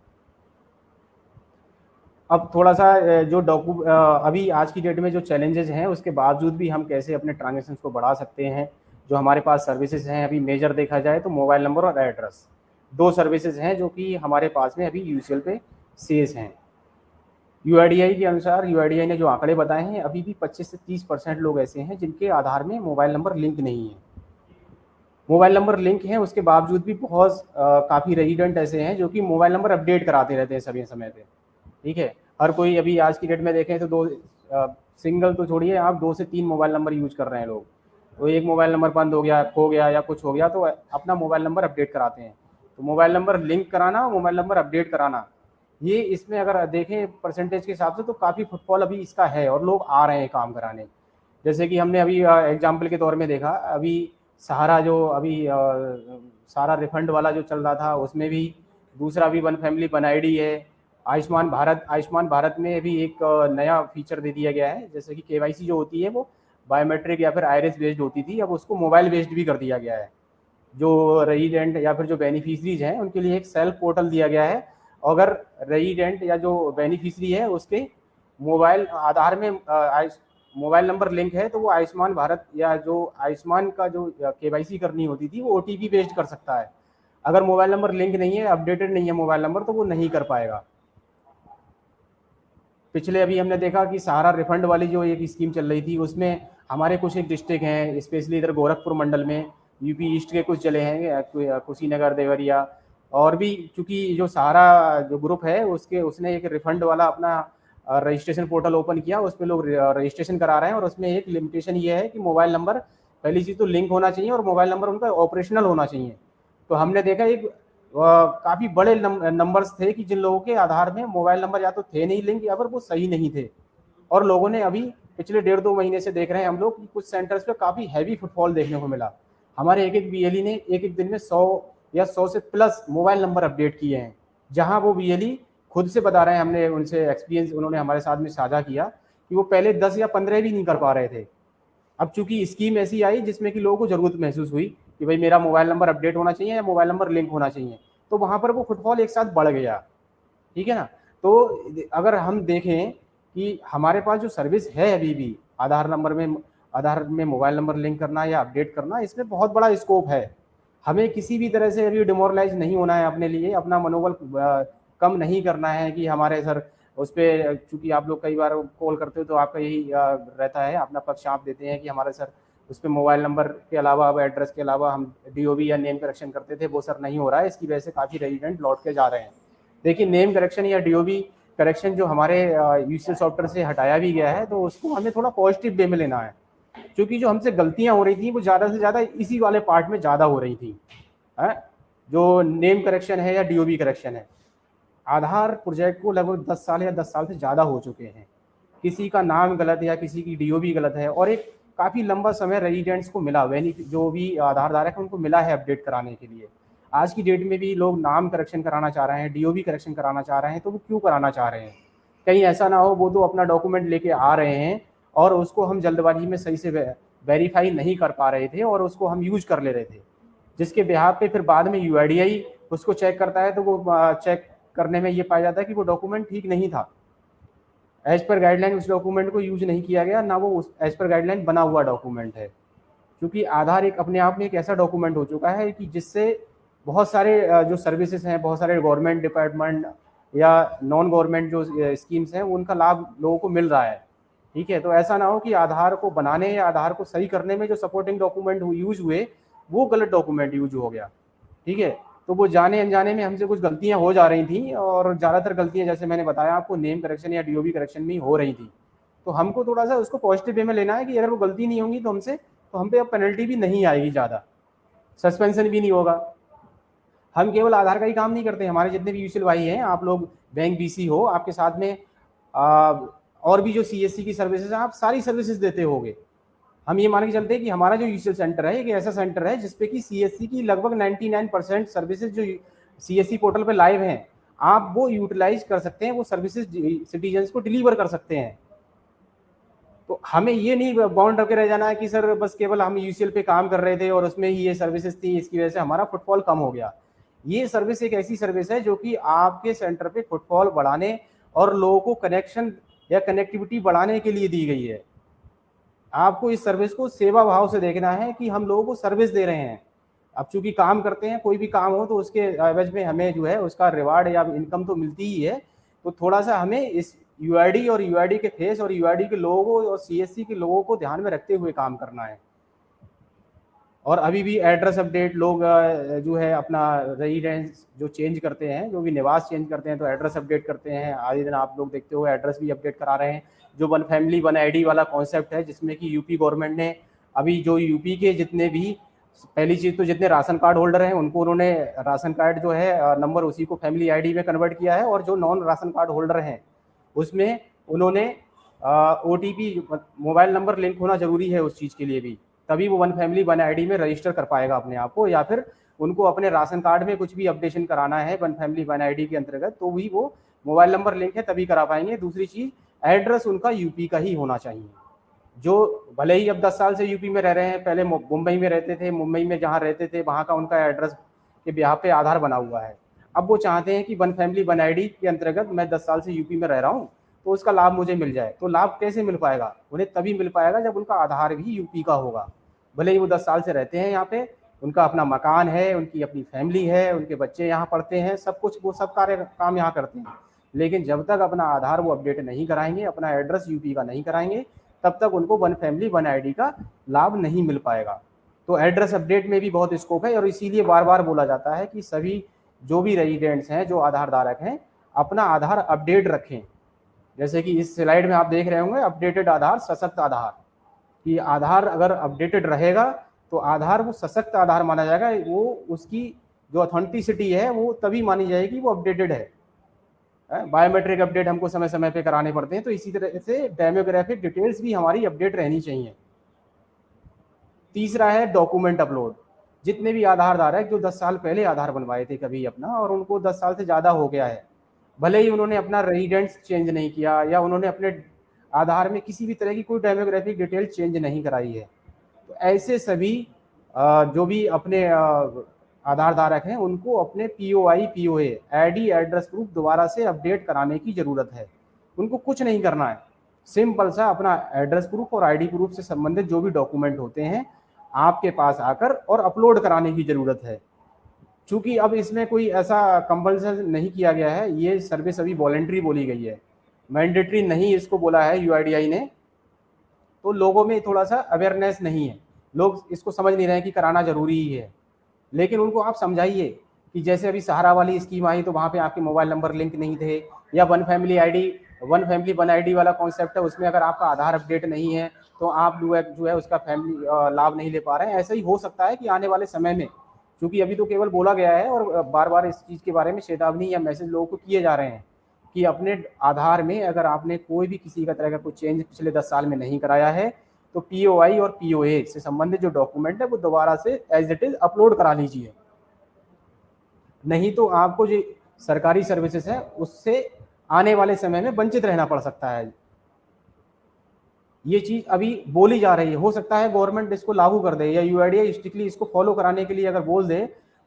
अब थोड़ा सा जो अभी आज की डेट में जो चैलेंजेस हैं उसके बावजूद भी हम कैसे अपने ट्रांजेक्शन को बढ़ा सकते हैं। जो हमारे पास सर्विसेज हैं अभी मेजर देखा जाए तो मोबाइल नंबर और एड्रेस, दो सर्विसेज हैं जो कि हमारे पास में अभी यूसीएल पे शेष हैं। यूआईडीआई के अनुसार, यूआईडीआई ने जो आंकड़े बताए हैं, अभी भी 25 से 30% लोग ऐसे हैं जिनके आधार में मोबाइल नंबर लिंक नहीं है। मोबाइल नंबर लिंक है उसके बावजूद भी बहुत काफ़ी रेजिडेंट ऐसे हैं जो कि मोबाइल नंबर अपडेट कराते रहते हैं सभी समय पे। ठीक है, हर कोई अभी आज की डेट में देखें तो सिंगल तो छोड़िए, आप 2 से 3 मोबाइल नंबर यूज कर रहे हैं लोग। तो एक मोबाइल नंबर बंद हो गया, खो गया या कुछ हो गया तो अपना मोबाइल नंबर अपडेट कराते हैं। तो मोबाइल नंबर लिंक कराना, मोबाइल नंबर अपडेट कराना, ये इसमें अगर देखें परसेंटेज के हिसाब से तो काफ़ी फुटफॉल अभी इसका है और लोग आ रहे हैं काम कराने। जैसे कि हमने अभी एग्जाम्पल के तौर में देखा, अभी सहारा जो अभी सारा रिफंड वाला जो चल रहा था उसमें भी दूसरा भी वन फैमिली वन आईडी है, आयुष्मान भारत में भी एक नया फीचर दे दिया गया है, जैसे कि केवाईसी जो होती है वो बायोमेट्रिक या फिर आइरिस बेस्ड होती थी, अब उसको मोबाइल बेस्ड भी कर दिया गया है। जो रेजिडेंट या फिर जो बेनिफिशरीज हैं उनके लिए एक सेल्फ पोर्टल दिया गया है। अगर रेजिडेंट या जो बेनिफिशरी है उसके मोबाइल आधार में मोबाइल नंबर लिंक है तो वो आयुष्मान भारत या जो आयुष्मान का जो केवाईसी करनी होती थी वो ओटीपी बेस्ड कर सकता है। अगर मोबाइल नंबर लिंक नहीं है, अपडेटेड नहीं है मोबाइल नंबर, तो वो नहीं कर पाएगा। पिछले अभी हमने देखा कि सहारा रिफंड वाली जो एक स्कीम चल रही थी उसमें हमारे कुछ एक डिस्ट्रिक्ट हैं, स्पेशली इधर गोरखपुर मंडल में यूपी ईस्ट के कुछ जिले हैं, कुशीनगर, देवरिया, और भी चूंकि जो सहारा जो ग्रुप है उसके उसने एक रिफंड वाला अपना रजिस्ट्रेशन पोर्टल ओपन किया, उस पर लोग रजिस्ट्रेशन करा रहे हैं, और उसमें एक लिमिटेशन ये है कि मोबाइल नंबर पहली चीज़ तो लिंक होना चाहिए और मोबाइल नंबर उनका ऑपरेशनल होना चाहिए। तो हमने देखा एक काफ़ी बड़े नंबर्स थे कि जिन लोगों के आधार में मोबाइल नंबर या तो थे नहीं लिंक या फिर वो सही नहीं थे, और लोगों ने अभी पिछले 1.5-2 महीने से देख रहे हैं हम लोग कि कुछ सेंटर्स पे काफ़ी हैवी फुटफॉल देखने को मिला। हमारे एक एक बीएलई ने एक एक दिन में 100 या 100 से प्लस मोबाइल नंबर अपडेट किए हैं, जहां वो बीएलई खुद से बता रहे हैं, हमने उनसे एक्सपीरियंस उन्होंने हमारे साथ में साझा किया कि वो पहले 10 या 15 भी नहीं कर पा रहे थे। अब चूंकि स्कीम ऐसी आई जिसमें कि लोगों को जरूरत महसूस हुई कि भाई मेरा मोबाइल नंबर अपडेट होना चाहिए या मोबाइल नंबर लिंक होना चाहिए, तो वहां पर वो फुटफॉल एक साथ बढ़ गया। ठीक है ना। तो अगर हम देखें कि हमारे पास जो सर्विस है अभी भी आधार में मोबाइल नंबर लिंक करना या अपडेट करना, इसमें बहुत बड़ा स्कोप है। हमें किसी भी तरह से अभी डिमोरलाइज नहीं होना है, अपने लिए अपना मनोबल कम नहीं करना है कि हमारे सर उस पर, चूंकि आप लोग कई बार कॉल करते हो तो आपका यही रहता है, अपना पक्ष आप देते हैं कि हमारे सर उस पर मोबाइल नंबर के अलावा, अब एड्रेस के अलावा हम डीओबी या नेम करेक्शन करते थे, वो सर नहीं हो रहा है, इसकी वजह से काफ़ी रेजिडेंट लौट के जा रहे हैं। देखिए, नेम करेक्शन या डीओबी करेक्शन जो हमारे यूसीएल सॉफ्टवेयर से हटाया भी गया है, तो उसको हमें थोड़ा पॉजिटिव वे में लेना है, क्योंकि जो हमसे गलतियां हो रही थी वो ज़्यादा से ज़्यादा इसी वाले पार्ट में ज़्यादा हो रही थी, है? जो नेम करेक्शन है या डीओबी करेक्शन है। आधार प्रोजेक्ट को लगभग 10 साल या 10 साल से ज़्यादा हो चुके हैं, किसी का नाम गलत है या किसी की डीओबी गलत है, और एक काफ़ी लंबा समय रेजिडेंट्स को मिला, जो भी आधार धारक है उनको मिला है अपडेट कराने के लिए। आज की डेट में भी लोग नाम करेक्शन कराना चाह रहे हैं, डीओबी करेक्शन कराना चाह रहे हैं, तो वो क्यों कराना चाह रहे हैं? कहीं ऐसा ना हो वो तो अपना डॉक्यूमेंट लेके आ रहे हैं और उसको हम जल्दबाजी में सही से वेरीफाई नहीं कर पा रहे थे और उसको हम यूज कर ले रहे थे, जिसके बिहाफ पे फिर बाद में यूआईडीआई उसको चेक करता है, तो वो चेक करने में ये पाया जाता है कि वो डॉक्यूमेंट ठीक नहीं था, एज पर गाइडलाइन उस डॉक्यूमेंट को यूज नहीं किया गया, ना वो एज पर गाइडलाइन बना हुआ डॉक्यूमेंट है। क्योंकि आधार एक अपने आप में एक ऐसा डॉक्यूमेंट हो चुका है कि जिससे बहुत सारे जो सर्विसेज हैं, बहुत सारे गवर्नमेंट डिपार्टमेंट या नॉन गवर्नमेंट जो स्कीम्स हैं उनका लाभ लोगों को मिल रहा है। ठीक है, तो ऐसा ना हो कि आधार को बनाने या आधार को सही करने में जो सपोर्टिंग डॉक्यूमेंट यूज हुए वो गलत डॉक्यूमेंट यूज हो गया। ठीक है, तो वो जाने अनजाने में हमसे कुछ गलतियां हो जा रही थी, और ज़्यादातर गलतियां जैसे मैंने बताया आपको नेम करेक्शन या डीओबी करेक्शन में हो रही थी। तो हमको थोड़ा सा उसको पॉजिटिव वे में लेना है कि अगर वो गलती नहीं होंगी तो हमसे, तो हम पे अब पेनल्टी भी नहीं आएगी, ज़्यादा सस्पेंशन भी नहीं होगा। हम केवल आधार का ही काम नहीं करते, हमारे जितने भी यूसीएल भाई हैं, आप लोग बैंक बीसी हो, आपके साथ में और भी जो सीएससी की सर्विसेज हैं, आप सारी सर्विसेज देते होगे। हम ये मान के चलते हैं कि हमारा जो यूसीएल सेंटर है एक ऐसा सेंटर है जिसपे कि सीएससी की लगभग 99% सर्विसेज जो सीएससी पोर्टल पे लाइव हैं, आप वो यूटिलाइज कर सकते हैं, वो सर्विसेज सिटीजन्स को डिलीवर कर सकते हैं। तो हमें ये नहीं बाउंड रखे रह जाना है कि सर बस केवल हम यूसीएल पे काम कर रहे थे और उसमें ही ये सर्विसेज थी, इसकी वजह से हमारा फुटफॉल कम हो गया। ये सर्विस एक ऐसी सर्विस है जो कि आपके सेंटर पे फुटफॉल बढ़ाने और लोगों को कनेक्शन या कनेक्टिविटी बढ़ाने के लिए दी गई है। आपको इस सर्विस को सेवा भाव से देखना है कि हम लोगों को सर्विस दे रहे हैं। अब चूंकि काम करते हैं, कोई भी काम हो तो उसके एवज में हमें जो है उसका रिवार्ड या इनकम तो मिलती ही है, तो थोड़ा सा हमें इस यूआईडी और यूआईडी के फेस और यूआईडी के लोगों और सीएससी के लोगों को ध्यान में रखते हुए काम करना है। और अभी भी एड्रेस अपडेट लोग जो है अपना रेजिडेंस जो चेंज करते हैं, जो भी निवास चेंज करते हैं तो एड्रेस अपडेट करते हैं। आए दिन आप लोग देखते हो एड्रेस भी अपडेट करा रहे हैं। जो वन फैमिली वन आईडी वाला कॉन्सेप्ट है, जिसमें कि यूपी गवर्नमेंट ने अभी जो यूपी के जितने भी, पहली चीज़ तो जितने राशन कार्ड होल्डर हैं उनको उन्होंने राशन कार्ड जो है नंबर उसी को फैमिली आईडी में कन्वर्ट किया है, और जो नॉन राशन कार्ड होल्डर हैं उसमें उन्होंने ओटीपी मोबाइल नंबर लिंक होना जरूरी है उस चीज़ के लिए भी, तभी वो वन फैमिली वन आईडी में रजिस्टर कर पाएगा अपने आप को, या फिर उनको अपने राशन कार्ड में कुछ भी अपडेशन कराना है वन फैमिली वन आईडी के अंतर्गत, तो भी वो मोबाइल नंबर लिंक है तभी करा पाएंगे। दूसरी चीज़, एड्रेस उनका यूपी का ही होना चाहिए। जो भले ही अब 10 साल से यूपी में रह रहे हैं, पहले मुंबई में रहते थे, मुंबई में जहाँ रहते थे वहाँ का उनका एड्रेस के ब्याह पे आधार बना हुआ है। अब वो चाहते हैं कि वन फैमिली वन आईडी के अंतर्गत मैं 10 साल से यूपी में रह रहा हूँ, तो उसका लाभ मुझे मिल जाए। तो लाभ कैसे मिल पाएगा? उन्हें तभी मिल पाएगा जब उनका आधार भी यूपी का होगा। भले ही वो 10 साल से रहते हैं यहाँ पे, उनका अपना मकान है, उनकी अपनी फैमिली है, उनके बच्चे यहाँ पढ़ते हैं, सब कुछ वो सब काम यहाँ करते हैं, लेकिन जब तक अपना आधार वो अपडेट नहीं कराएंगे, अपना एड्रेस यूपी का नहीं कराएंगे, तब तक उनको वन फैमिली वन आईडी का लाभ नहीं मिल पाएगा। तो एड्रेस अपडेट में भी बहुत स्कोप है, और इसीलिए बार बार बोला जाता है कि सभी जो भी रेजिडेंट्स हैं, जो आधार धारक हैं, अपना आधार अपडेट रखें। जैसे कि इस स्लाइड में आप देख रहे होंगे, अपडेटेड आधार सशक्त आधार, कि आधार अगर अपडेटेड रहेगा तो आधार वो सशक्त आधार माना जाएगा, वो उसकी जो ऑथेंटिसिटी है वो तभी मानी जाएगी वो अपडेटेड है। बायोमेट्रिक अपडेट हमको समय समय पे कराने पड़ते हैं, तो इसी तरह से डेमोग्राफिक डिटेल्स भी हमारी अपडेट रहनी चाहिए। तीसरा है डॉक्यूमेंट अपलोड। जितने भी आधार धारक जो 10 साल पहले आधार बनवाए थे कभी अपना, और उनको 10 साल से ज़्यादा हो गया है, भले ही उन्होंने अपना रेजिडेंस चेंज नहीं किया या उन्होंने अपने आधार में किसी भी तरह की कोई डेमोग्राफिक डिटेल चेंज नहीं कराई है, तो ऐसे सभी जो भी अपने आधार धारक हैं उनको अपने POI POA ID address proof दोबारा से अपडेट कराने की ज़रूरत है। उनको कुछ नहीं करना है, सिंपल सा अपना एड्रेस प्रूफ और आईडी प्रूफ से संबंधित जो भी डॉक्यूमेंट होते हैं आपके पास आकर और अपलोड कराने की ज़रूरत है। चूँकि अब इसमें कोई ऐसा कंपल्सन नहीं किया गया है, ये सर्विस अभी वॉलेंट्री बोली गई है, मैंडेटरी नहीं इसको बोला है UIDAI ने, तो लोगों में थोड़ा सा अवेयरनेस नहीं है, लोग इसको समझ नहीं रहे हैं कि कराना ज़रूरी ही है। लेकिन उनको आप समझाइए कि जैसे अभी सहारा वाली स्कीम आई तो वहाँ पे आपके मोबाइल नंबर लिंक नहीं थे, या वन फैमिली वन आईडी वाला कॉन्सेप्ट है, उसमें अगर आपका आधार अपडेट नहीं है तो आप जो है उसका फैमिली लाभ नहीं ले पा रहे हैं। ऐसा ही हो सकता है कि आने वाले समय में, क्योंकि अभी तो केवल बोला गया है और बार बार इस चीज़ के बारे में चेतावनी या मैसेज लोगों को किए जा रहे हैं कि अपने आधार में अगर आपने कोई भी किसी का तरह का कोई चेंज पिछले 10 साल में नहीं कराया है, तो POI और POA से संबंधित जो डॉक्यूमेंट है वो दोबारा से एज इट इज अपलोड करा लीजिए। नहीं तो आपको जो सरकारी सर्विसेज है उससे आने वाले समय में वंचित रहना पड़ सकता है। ये चीज़ अभी बोली जा रही है, हो सकता है गवर्नमेंट इसको लागू कर दे या UIDAI स्ट्रिक्टली इसको फॉलो कराने के लिए अगर बोल दे,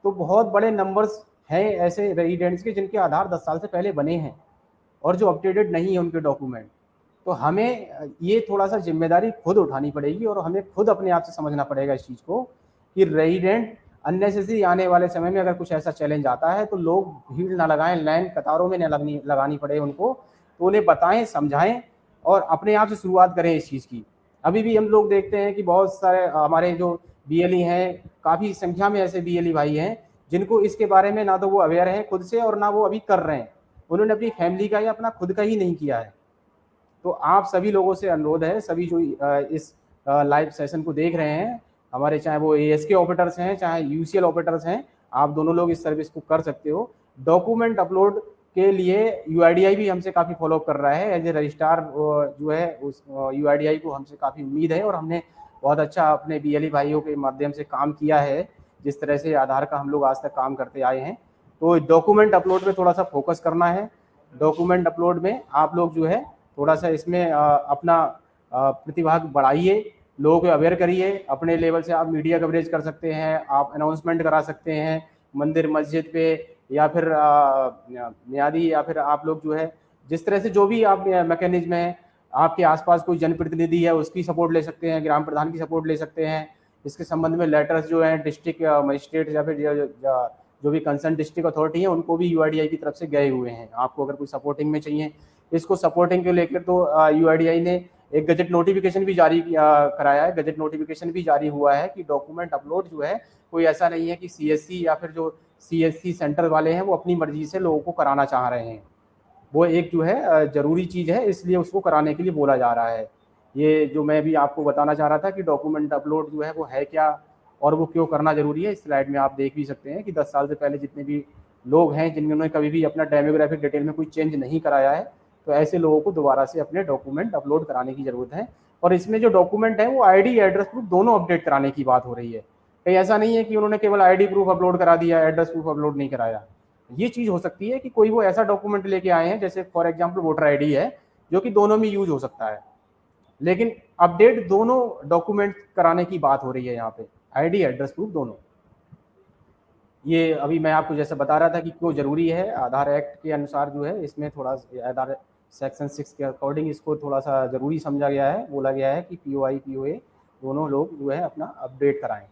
तो बहुत बड़े नंबर्स हैं ऐसे रेजिडेंट्स के जिनके आधार 10 साल से पहले बने हैं और जो अपडेटेड नहीं है उनके डॉक्यूमेंट। तो हमें ये थोड़ा सा जिम्मेदारी खुद उठानी पड़ेगी और हमें खुद अपने आप से समझना पड़ेगा इस चीज़ को कि रेजिडेंट अननेसेसरी आने वाले समय में अगर कुछ ऐसा चैलेंज आता है तो लोग भीड़ ना लगाएं, लाइन कतारों में न लगानी पड़े उनको, तो उन्हें बताएं, समझाएं और अपने आप से शुरुआत करें इस चीज़ की। अभी भी हम लोग देखते हैं कि बहुत सारे हमारे जो BLE हैं, काफ़ी संख्या में ऐसे BLE भाई हैं जिनको इसके बारे में ना तो वो अवेयर हैं खुद से और ना वो अभी कर रहे हैं, उन्होंने अपनी फैमिली का या अपना खुद का ही नहीं किया है। तो आप सभी लोगों से अनुरोध है, सभी जो इस लाइव सेशन को देख रहे हैं, हमारे चाहे वो ASK ऑपरेटर्स हैं चाहे UCL ऑपरेटर्स हैं, आप दोनों लोग इस सर्विस को कर सकते हो। डॉक्यूमेंट अपलोड के लिए UIDAI भी हमसे काफ़ी फॉलोअप कर रहा है, एज ए रजिस्ट्रार जो है उस UIDAI को हमसे काफ़ी उम्मीद है और हमने बहुत अच्छा अपने BLE भाइयों के माध्यम से काम किया है, जिस तरह से आधार का हम लोग आज तक काम करते आए हैं। तो डॉक्यूमेंट अपलोड में थोड़ा सा फोकस करना है। डॉक्यूमेंट अपलोड में आप लोग जो है थोड़ा सा इसमें अपना प्रतिभाग बढ़ाइए, लोगों को अवेयर करिए। अपने लेवल से आप मीडिया कवरेज कर सकते हैं, आप अनाउंसमेंट करा सकते हैं मंदिर मस्जिद पे, या फिर मियादी, या फिर आप लोग जो है जिस तरह से जो भी आप मैकेनिज्म है, आपके आसपास कोई जनप्रतिनिधि है उसकी सपोर्ट ले सकते हैं, ग्राम प्रधान की सपोर्ट ले सकते हैं। इसके संबंध में लेटर्स जो हैं डिस्ट्रिक्ट मजिस्ट्रेट या फिर जो भी कंसर्न डिस्ट्रिक्ट अथॉरिटी है उनको भी UIDAI की तरफ से गए हुए हैं। आपको अगर कोई सपोर्टिंग में चाहिए, इसको सपोर्टिंग को लेकर तो UIDAI ने एक गजट नोटिफिकेशन भी जारी कराया है, गजट नोटिफिकेशन भी जारी हुआ है कि डॉक्यूमेंट अपलोड जो है कोई ऐसा नहीं है कि CSC या फिर जो CSC सेंटर वाले हैं वो अपनी मर्जी से लोगों को कराना चाह रहे हैं। वो एक जो है ज़रूरी चीज़ है, इसलिए उसको कराने के लिए बोला जा रहा है। ये जो मैं भी आपको बताना चाह रहा था कि डॉक्यूमेंट अपलोड जो है वो है क्या और वो क्यों करना ज़रूरी है, इस स्लाइड में आप देख भी सकते हैं कि 10 साल से पहले जितने भी लोग हैं जिन्होंने कभी भी अपना डेमोग्राफिक डिटेल में कोई चेंज नहीं कराया है, तो ऐसे लोगों को दोबारा से अपने डॉक्यूमेंट अपलोड कराने की ज़रूरत है। और इसमें जो डॉक्यूमेंट है वो आईडी एड्रेस प्रूफ दोनों अपडेट कराने की बात हो रही है। कहीं ऐसा नहीं है कि उन्होंने केवल आईडी प्रूफ अपलोड करा दिया, एड्रेस प्रूफ अपलोड नहीं कराया। ये चीज हो सकती है कि कोई वो ऐसा डॉक्यूमेंट लेके आए हैं, जैसे फॉर एग्जांपल वोटर आईडी है, जो कि दोनों में यूज हो सकता है, लेकिन अपडेट दोनों डॉक्यूमेंट कराने की बात हो रही है यहाँ पे, आईडी एड्रेस प्रूफ दोनों। ये अभी मैं आपको जैसे बता रहा था कि क्यों जरूरी है, आधार एक्ट के अनुसार जो है इसमें थोड़ा, आधार सेक्शन 6 के अकॉर्डिंग इसको थोड़ा सा जरूरी समझा गया है, बोला गया है कि पीओआई पीओए दोनों लोग जो है अपना अपडेट कराएं।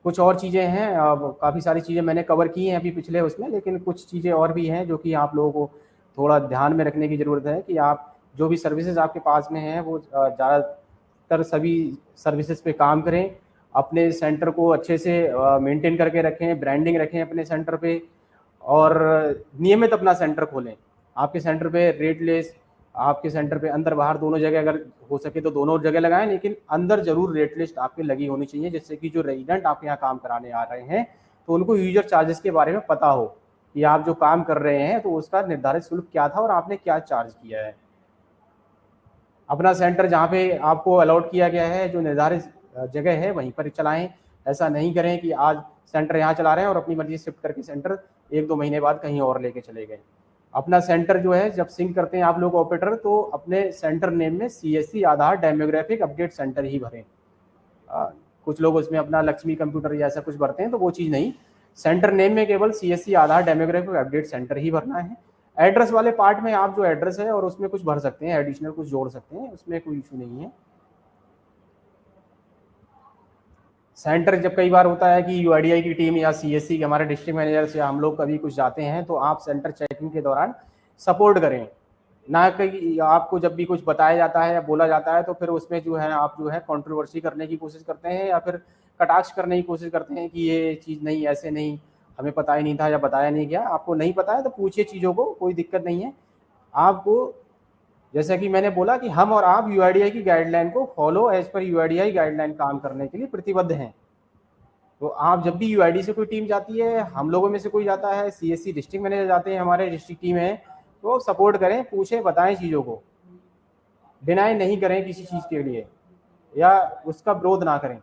कुछ और चीज़ें हैं, अब काफ़ी सारी चीज़ें मैंने कवर की हैं अभी पिछले उसमें, लेकिन कुछ चीज़ें और भी हैं जो कि आप लोगों को थोड़ा ध्यान में रखने की ज़रूरत है कि आप जो भी सर्विसेज आपके पास में हैं वो ज़्यादातर सभी सर्विसेज पे काम करें, अपने सेंटर को अच्छे से मेंटेन करके रखें, ब्रांडिंग रखें अपने सेंटर पे, और नियमित अपना सेंटर खोलें। आपके सेंटर पे रेटलेस, आपके सेंटर पे अंदर बाहर दोनों जगह अगर हो सके तो दोनों जगह लगाएं, लेकिन अंदर जरूर रेट लिस्ट आपके लगी होनी चाहिए, जिससे कि जो रेजिडेंट आपके यहाँ काम कराने आ रहे हैं तो उनको यूजर चार्जेस के बारे में पता हो कि आप जो काम कर रहे हैं तो उसका निर्धारित शुल्क क्या था और आपने क्या चार्ज किया है। अपना सेंटर जहाँ पे आपको अलॉट किया गया है, जो निर्धारित जगह है, वहीं पर चलाएं। ऐसा नहीं करें कि आज सेंटर यहाँ चला रहे हैं और अपनी मर्जी शिफ्ट करके सेंटर 1-2 महीने बाद कहीं और लेके चले गए। अपना सेंटर जो है जब सिंक करते हैं आप लोग ऑपरेटर, तो अपने सेंटर नेम में CSC आधार डेमोग्राफिक अपडेट सेंटर ही भरें। कुछ लोग उसमें अपना लक्ष्मी कंप्यूटर या ऐसा कुछ भरते हैं, तो वो चीज़ नहीं, सेंटर नेम में केवल CSC आधार डेमोग्राफिक अपडेट सेंटर ही भरना है। एड्रेस वाले पार्ट में आप जो एड्रेस है और उसमें कुछ भर सकते हैं, एडिशनल कुछ जोड़ सकते हैं, उसमें कोई इशू नहीं है। सेंटर जब कई बार होता है कि UIDI की टीम या CSC के हमारे डिस्ट्रिक्ट मैनेजर से हम लोग कभी कुछ जाते हैं, तो आप सेंटर चेकिंग के दौरान सपोर्ट करें, ना कि आपको जब भी कुछ बताया जाता है या बोला जाता है तो फिर उसमें जो है आप जो है कंट्रोवर्सी करने की कोशिश करते हैं या फिर कटाक्ष करने की कोशिश करते हैं कि ये चीज़ नहीं, ऐसे नहीं, हमें पता ही नहीं था या बताया नहीं गया। आपको नहीं पता है तो पूछिए चीज़ों को, कोई दिक्कत नहीं है। आपको जैसा कि मैंने बोला कि हम और आप UIDI की गाइडलाइन को follow as per UIDI guideline काम करने के लिए प्रतिबद्ध हैं। तो आप जब भी UID से कोई टीम जाती है, हम लोगों में से कोई जाता है, CSC डिस्ट्रिक्ट मैनेजर जाते हैं, हमारे डिस्ट्रिक्ट टीम है, तो सपोर्ट करें, पूछें, बताएं चीज़ों को, डिनाई नहीं करें किसी चीज़ के लिए या उसका विरोध ना करें।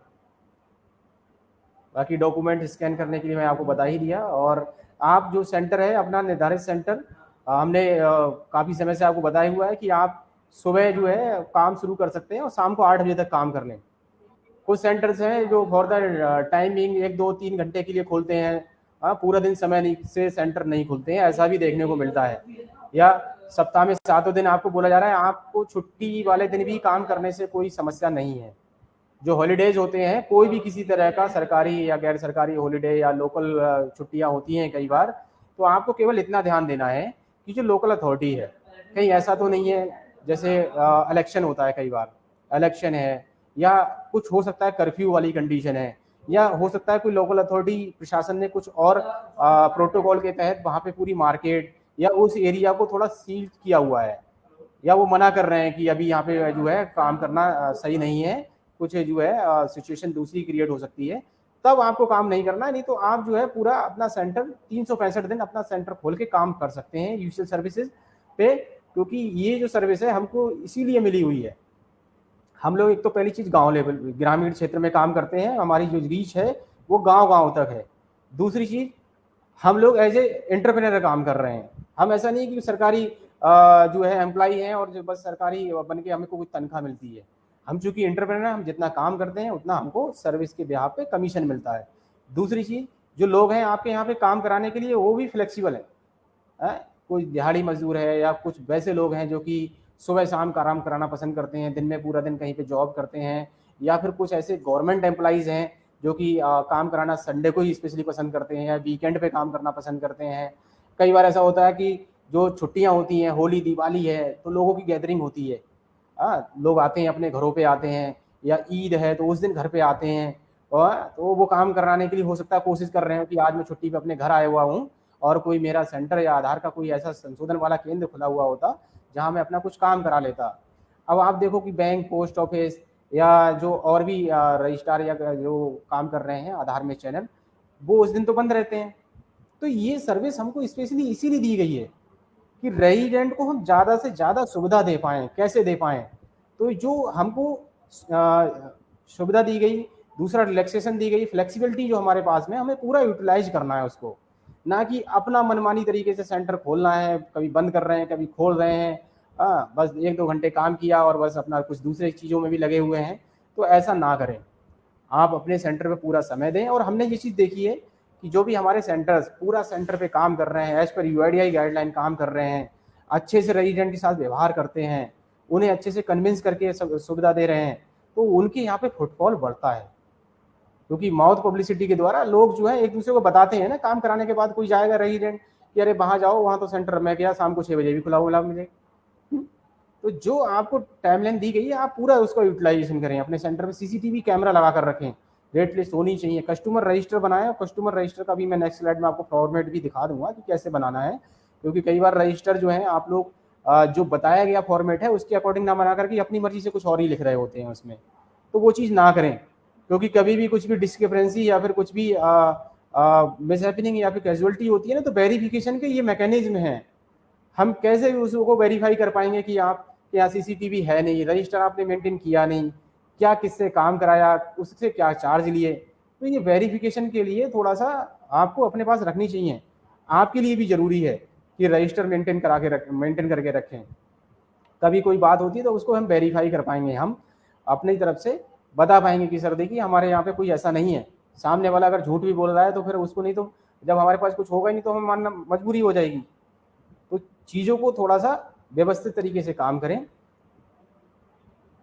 बाकी डॉक्यूमेंट स्कैन करने के लिए मैं आपको बता ही दिया। और आप जो सेंटर है अपना निर्धारित सेंटर, हमने काफ़ी समय से आपको बताया हुआ है कि आप सुबह जो है काम शुरू कर सकते हैं और शाम को 8 बजे तक काम कर लें। कुछ सेंटर्स हैं जो फॉर द टाइमिंग 1-2-3 घंटे के लिए खोलते हैं, पूरा दिन समय नहीं से सेंटर नहीं खुलते हैं, ऐसा भी देखने को मिलता है। या सप्ताह में 7 दिन आपको बोला जा रहा है, आपको छुट्टी वाले दिन भी काम करने से कोई समस्या नहीं है। जो हॉलीडेज होते हैं, कोई भी किसी तरह का सरकारी या गैर सरकारी हॉलीडे या लोकल छुट्टियां होती हैं कई बार, तो आपको केवल इतना ध्यान देना है कि जो लोकल अथॉरिटी है, कहीं ऐसा तो नहीं है जैसे इलेक्शन होता है, कई बार इलेक्शन है या कुछ हो सकता है कर्फ्यू वाली कंडीशन है, या हो सकता है कोई लोकल अथॉरिटी प्रशासन ने कुछ और प्रोटोकॉल के तहत वहाँ पे पूरी मार्केट या उस एरिया को थोड़ा सील किया हुआ है, या वो मना कर रहे हैं कि अभी यहाँ पे जो है काम करना सही नहीं है, कुछ जो है सिचुएशन दूसरी क्रिएट हो सकती है, तब आपको काम नहीं करना है। नहीं तो आप जो है पूरा अपना सेंटर 365 दिन अपना सेंटर खोल के काम कर सकते हैं यूजुअल सर्विसेज पे, क्योंकि ये जो सर्विस है हमको इसीलिए मिली हुई है। हम लोग एक तो पहली चीज़ गांव लेवल ग्रामीण क्षेत्र में काम करते हैं, हमारी जो रीच है वो गांव-गांव तक है। दूसरी चीज़, हम लोग एज ए एंटरप्रेन्योर काम कर रहे हैं। हम ऐसा नहीं कि सरकारी जो है एम्प्लॉई हैं और जो बस सरकारी बन के हमको कुछ तनख्वाह मिलती है। हम चूंकि एंटरप्रेन्योर, हम जितना काम करते हैं उतना हमको सर्विस के बिहाफ पे कमीशन मिलता है। दूसरी चीज़, जो लोग हैं आपके यहाँ पे काम कराने के लिए वो भी फ्लेक्सिबल है। कोई दिहाड़ी मजदूर है या कुछ वैसे लोग हैं जो कि सुबह शाम का आराम कराना पसंद करते हैं, दिन में पूरा दिन कहीं पे जॉब करते हैं, या फिर कुछ ऐसे गवर्नमेंट एम्प्लॉइज़ हैं जो कि काम कराना संडे को ही स्पेशली पसंद करते हैं या वीकेंड पे काम करना पसंद करते हैं। कई बार ऐसा होता है कि जो छुट्टियां होती हैं, होली दिवाली है, तो लोगों की गैदरिंग होती है, लोग आते हैं अपने घरों पे आते हैं, या ईद है तो उस दिन घर पे आते हैं, और तो वो काम कराने के लिए हो सकता है कोशिश कर रहे हो कि आज मैं छुट्टी पे अपने घर आया हुआ हूँ और कोई मेरा सेंटर या आधार का कोई ऐसा संशोधन वाला केंद्र खुला हुआ होता जहाँ मैं अपना कुछ काम करा लेता। अब आप देखो कि बैंक, पोस्ट ऑफिस या जो और भी रजिस्ट्रार या जो काम कर रहे हैं आधार में चैनल, वो उस दिन तो बंद रहते हैं। तो ये सर्विस हमको स्पेशली इसीलिए दी गई है कि रेजिडेंट को हम ज़्यादा से ज़्यादा सुविधा दे पाएँ। कैसे दे पाएँ? तो जो हमको सुविधा दी गई, दूसरा रिलैक्सेशन दी गई, फ्लेक्सिबिलिटी जो हमारे पास में, हमें पूरा यूटिलाइज करना है उसको, ना कि अपना मनमानी तरीके से सेंटर खोलना है, कभी बंद कर रहे हैं कभी खोल रहे हैं। हाँ, बस 1-2 घंटे काम किया और बस अपना कुछ दूसरे चीज़ों में भी लगे हुए हैं, तो ऐसा ना करें। आप अपने सेंटर पे पूरा समय दें। और हमने ये चीज़ देखी है कि जो भी हमारे सेंटर्स पूरा सेंटर पे काम कर रहे हैं, एज पर यूआईडीआई गाइडलाइन काम कर रहे हैं, अच्छे से रेजिडेंट के साथ व्यवहार करते हैं, उन्हें अच्छे से कन्विंस करके सुविधा दे रहे हैं, तो उनके यहाँ पे फुटफॉल बढ़ता है। क्योंकि माउथ पब्लिसिटी के द्वारा लोग जो है एक दूसरे को बताते हैं ना, काम कराने के बाद कोई जाएगा रेजिडेंट कि अरे वहाँ जाओ, वहाँ तो सेंटर में गया शाम को 6 बजे भी खुला हुआ मिलेगा। तो जो आपको टाइमलाइन दी गई है, आप पूरा उसका यूटिलाइजेशन करें। अपने सेंटर में सीसीटीवी कैमरा लगा कर रखें, रेट लिस्ट होनी चाहिए, कस्टमर रजिस्टर बनाएं। कस्टमर रजिस्टर का भी मैं नेक्स्ट स्लाइड में आपको फॉर्मेट भी दिखा दूंगा कि कैसे बनाना है, क्योंकि कई बार रजिस्टर जो है आप लोग जो बताया गया फॉर्मेट है उसके अकॉर्डिंग ना बना करके अपनी मर्जी से कुछ और ही लिख रहे होते हैं उसमें, तो वो चीज़ ना करें। क्योंकि कभी भी कुछ भी डिस्क्रिपेंसी या फिर कुछ भी मिसहैपनिंग या फिर कैजुअलिटी होती है ना, तो वेरिफिकेशन के ये मैकेनिज्म है। हम कैसे भी उसको वेरीफाई कर पाएंगे कि आप यहाँ सीसीटीवी है नहीं, रजिस्टर आपने मेंटेन किया नहीं, क्या किससे काम कराया, उससे क्या चार्ज लिए। तो ये वेरिफिकेशन के लिए थोड़ा सा आपको अपने पास रखनी चाहिए। आपके लिए भी ज़रूरी है कि रजिस्टर मेंटेन करके रखें। कभी कोई बात होती है तो उसको हम वेरीफाई कर पाएंगे, हम अपनी तरफ से बता पाएंगे कि सर देखिए हमारे यहाँ पे कोई ऐसा नहीं है। सामने वाला अगर झूठ भी बोल रहा है तो फिर उसको, नहीं तो जब हमारे पास कुछ होगा ही नहीं तो हमें मानना मजबूरी हो जाएगी। तो चीज़ों को थोड़ा सा व्यवस्थित तरीके से काम करें।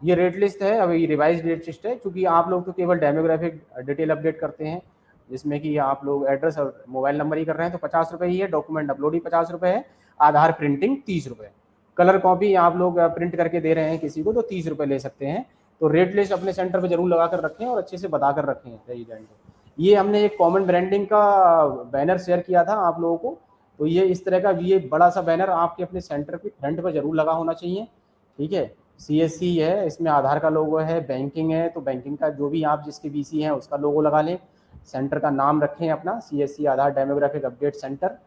ये रेट लिस्ट है, अभी रिवाइज रेट लिस्ट है, क्योंकि आप लोग तो केवल डेमोग्राफिक डिटेल अपडेट करते हैं, जिसमें कि आप लोग एड्रेस और मोबाइल नंबर ही कर रहे हैं, तो 50 रुपये ही है। डॉक्यूमेंट अपलोड ही 50 रुपये है। आधार प्रिंटिंग 30 रुपये। कलर कॉपी आप लोग प्रिंट करके दे रहे हैं किसी को तो 30 रुपये ले सकते हैं। तो रेट लिस्ट अपने सेंटर पर जरूर लगा कर रखें और अच्छे से बता कर रखें रेजिडेंट को। ये हमने एक कॉमन ब्रांडिंग का बैनर शेयर किया था आप लोगों को, तो ये इस तरह का ये बड़ा सा बैनर आपके अपने सेंटर के फ्रंट पर जरूर लगा होना चाहिए। ठीक है, सीएससी है, इसमें आधार का लोगो है, बैंकिंग है तो बैंकिंग का जो भी आप जिसके बीसी हैं उसका लोगो लगा लें। सेंटर का नाम रखें अपना, सीएससी आधार डेमोग्राफिक अपडेट सेंटर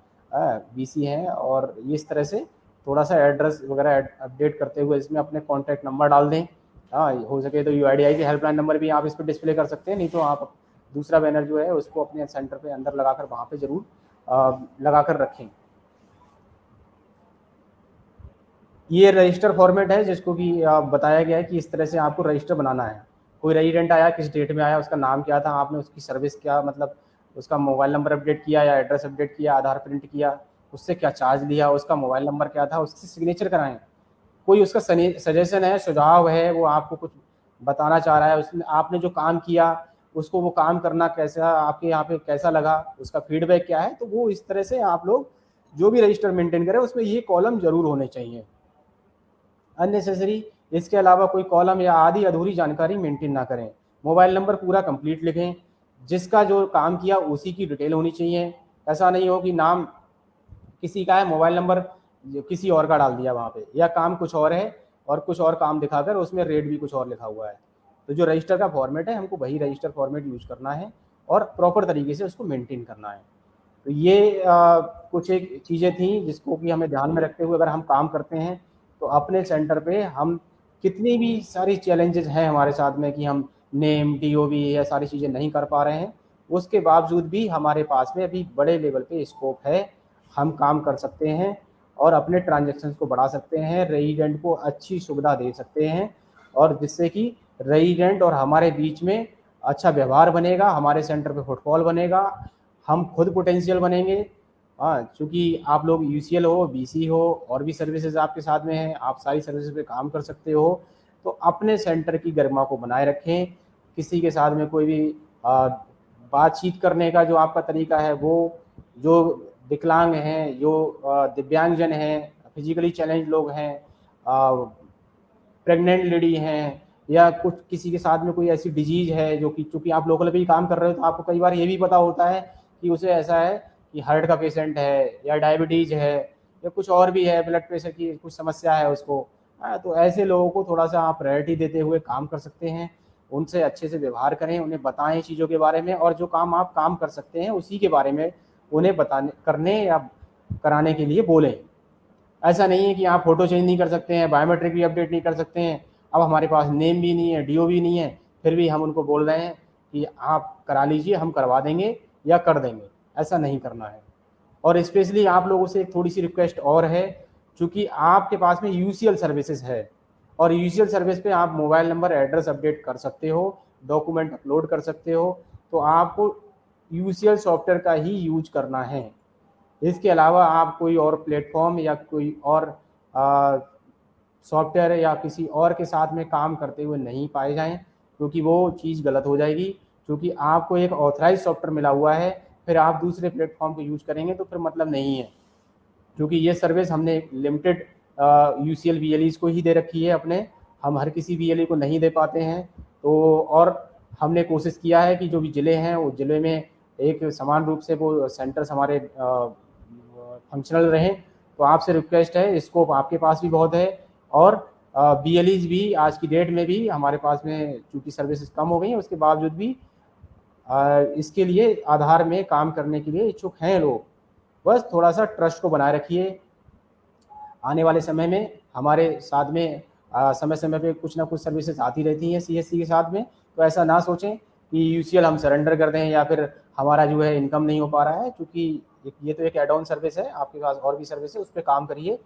बीसी है। और इस तरह से थोड़ा सा एड्रेस वगैरह अपडेट करते हुए इसमें अपने कॉन्टैक्ट नंबर डाल दें। हाँ, हो सके तो यूआईडीआई की हेल्पलाइन नंबर भी आप इस पर डिस्प्ले कर सकते हैं, नहीं तो आप दूसरा बैनर जो है उसको अपने सेंटर पे अंदर लगाकर वहाँ पे जरूर लगा कर रखें। ये रजिस्टर फॉर्मेट है जिसको कि बताया गया है कि इस तरह से आपको रजिस्टर बनाना है। कोई रेजिडेंट आया, किस डेट में आया, उसका नाम क्या था, आपने उसकी सर्विस क्या, मतलब उसका मोबाइल नंबर अपडेट किया या एड्रेस अपडेट किया, आधार प्रिंट किया, उससे क्या चार्ज लिया, उसका मोबाइल नंबर क्या था, उससे सिग्नेचर कराएं। कोई उसका सजेशन है, सुझाव है, वो आपको कुछ बताना चाह रहा है, उसमें आपने जो काम किया उसको वो काम करना कैसा आपके यहाँ पे कैसा लगा, उसका फीडबैक क्या है, तो वो इस तरह से आप लोग जो भी रजिस्टर मेंटेन करें उसमें ये कॉलम जरूर होने चाहिए। अननेसेसरी इसके अलावा कोई कॉलम या आधी अधूरी जानकारी मेंटेन ना करें। मोबाइल नंबर पूरा कंप्लीट लिखें, जिसका जो काम किया उसी की डिटेल होनी चाहिए। ऐसा नहीं हो कि नाम किसी का है, मोबाइल नंबर किसी और का डाल दिया वहाँ पे, या काम कुछ और है और कुछ और काम दिखाकर उसमें रेट भी कुछ और लिखा हुआ है। तो जो रजिस्टर का फॉर्मेट है हमको वही रजिस्टर फॉर्मेट यूज करना है और प्रॉपर तरीके से उसको मेंटेन करना है। तो ये कुछ एक चीज़ें थी जिसको कि हमें ध्यान में रखते हुए अगर हम काम करते हैं तो अपने सेंटर पे हम कितनी भी सारी चैलेंजेस हैं हमारे साथ में कि हम नेम टीओबी या सारी चीज़ें नहीं कर पा रहे हैं, उसके बावजूद भी हमारे पास में अभी बड़े लेवल पे स्कोप है, हम काम कर सकते हैं और अपने ट्रांजेक्शन्स को बढ़ा सकते हैं, रेजिडेंट को अच्छी सुविधा दे सकते हैं, और जिससे कि रेजिडेंट और हमारे बीच में अच्छा व्यवहार बनेगा, हमारे सेंटर पे फुटफॉल बनेगा, हम खुद पोटेंशियल बनेंगे। हाँ, चूँकि आप लोग यूसीएल हो, बीसी हो, और भी सर्विसेज आपके साथ में हैं, आप सारी सर्विसेज पे काम कर सकते हो, तो अपने सेंटर की गरिमा को बनाए रखें। किसी के साथ में कोई भी बातचीत करने का जो आपका तरीका है, वो जो विकलांग हैं, जो दिव्यांगजन हैं, फिजिकली चैलेंज लोग हैं, प्रेग्नेंट लेडी हैं, या कुछ किसी के साथ में कोई ऐसी डिजीज है जो कि चूँकि आप लोकल भी काम कर रहे हो तो आपको कई बार ये भी पता होता है कि उसे ऐसा है कि हार्ट का पेशेंट है या डायबिटीज़ है या कुछ और भी है, ब्लड प्रेशर की कुछ समस्या है उसको। हाँ, तो ऐसे लोगों को थोड़ा सा आप प्रायोरिटी देते हुए काम कर सकते हैं, उनसे अच्छे से व्यवहार करें, उन्हें बताएं चीज़ों के बारे में, और जो काम आप काम कर सकते हैं उसी के बारे में उन्हें बताने करने या कराने के लिए बोलें। ऐसा नहीं है कि आप फ़ोटो चेंज नहीं कर सकते हैं, बायोमेट्रिक भी अपडेट नहीं कर सकते हैं, अब हमारे पास नेम भी नहीं है, डीओ भी नहीं है, फिर भी हम उनको बोल रहे हैं कि आप करा लीजिए, हम करवा देंगे या कर देंगे, ऐसा नहीं करना है। और स्पेशली आप लोगों से एक थोड़ी सी रिक्वेस्ट और है, चूँकि आपके पास में यूसीएल सर्विसेज है और यूसीएल सर्विस पे आप मोबाइल नंबर एड्रेस अपडेट कर सकते हो, डॉक्यूमेंट अपलोड कर सकते हो, तो आपको यूसीएल सॉफ्टवेयर का ही यूज करना है। इसके अलावा आप कोई और प्लेटफॉर्म या कोई और सॉफ्टवेयर या किसी और के साथ में काम करते हुए नहीं पाए जाएं, क्योंकि वो चीज़ गलत हो जाएगी। क्योंकि आपको एक ऑथराइज सॉफ्टवेयर मिला हुआ है, फिर आप दूसरे प्लेटफॉर्म को यूज करेंगे तो फिर मतलब नहीं है, क्योंकि ये सर्विस हमने लिमिटेड यूसीएल वीएलईज को ही दे रखी है अपने, हम हर किसी वीएलई को नहीं दे पाते हैं। तो और हमने कोशिश किया है कि जो भी ज़िले हैं वो ज़िले में एक समान रूप से वो सेंटर्स हमारे फंक्शनल रहें। तो आपसे रिक्वेस्ट है, स्कोप आपके पास भी बहुत है और वीएलईज भी आज की डेट में भी हमारे पास में चूँकि सर्विसेज कम हो गई हैं, उसके बावजूद भी इसके लिए आधार में काम करने के लिए इच्छुक हैं लोग। बस थोड़ा सा ट्रस्ट को बनाए रखिए। आने वाले समय में हमारे साथ में समय समय पे कुछ ना कुछ सर्विसेज आती रहती हैं सीएससी के साथ में, तो ऐसा ना सोचें कि यूसीएल हम सरेंडर कर दें या फिर हमारा जो है इनकम नहीं हो पा रहा है, क्योंकि ये तो एक एड ऑन सर्विस है, आपके पास और भी सर्विस है, उस पर काम करिए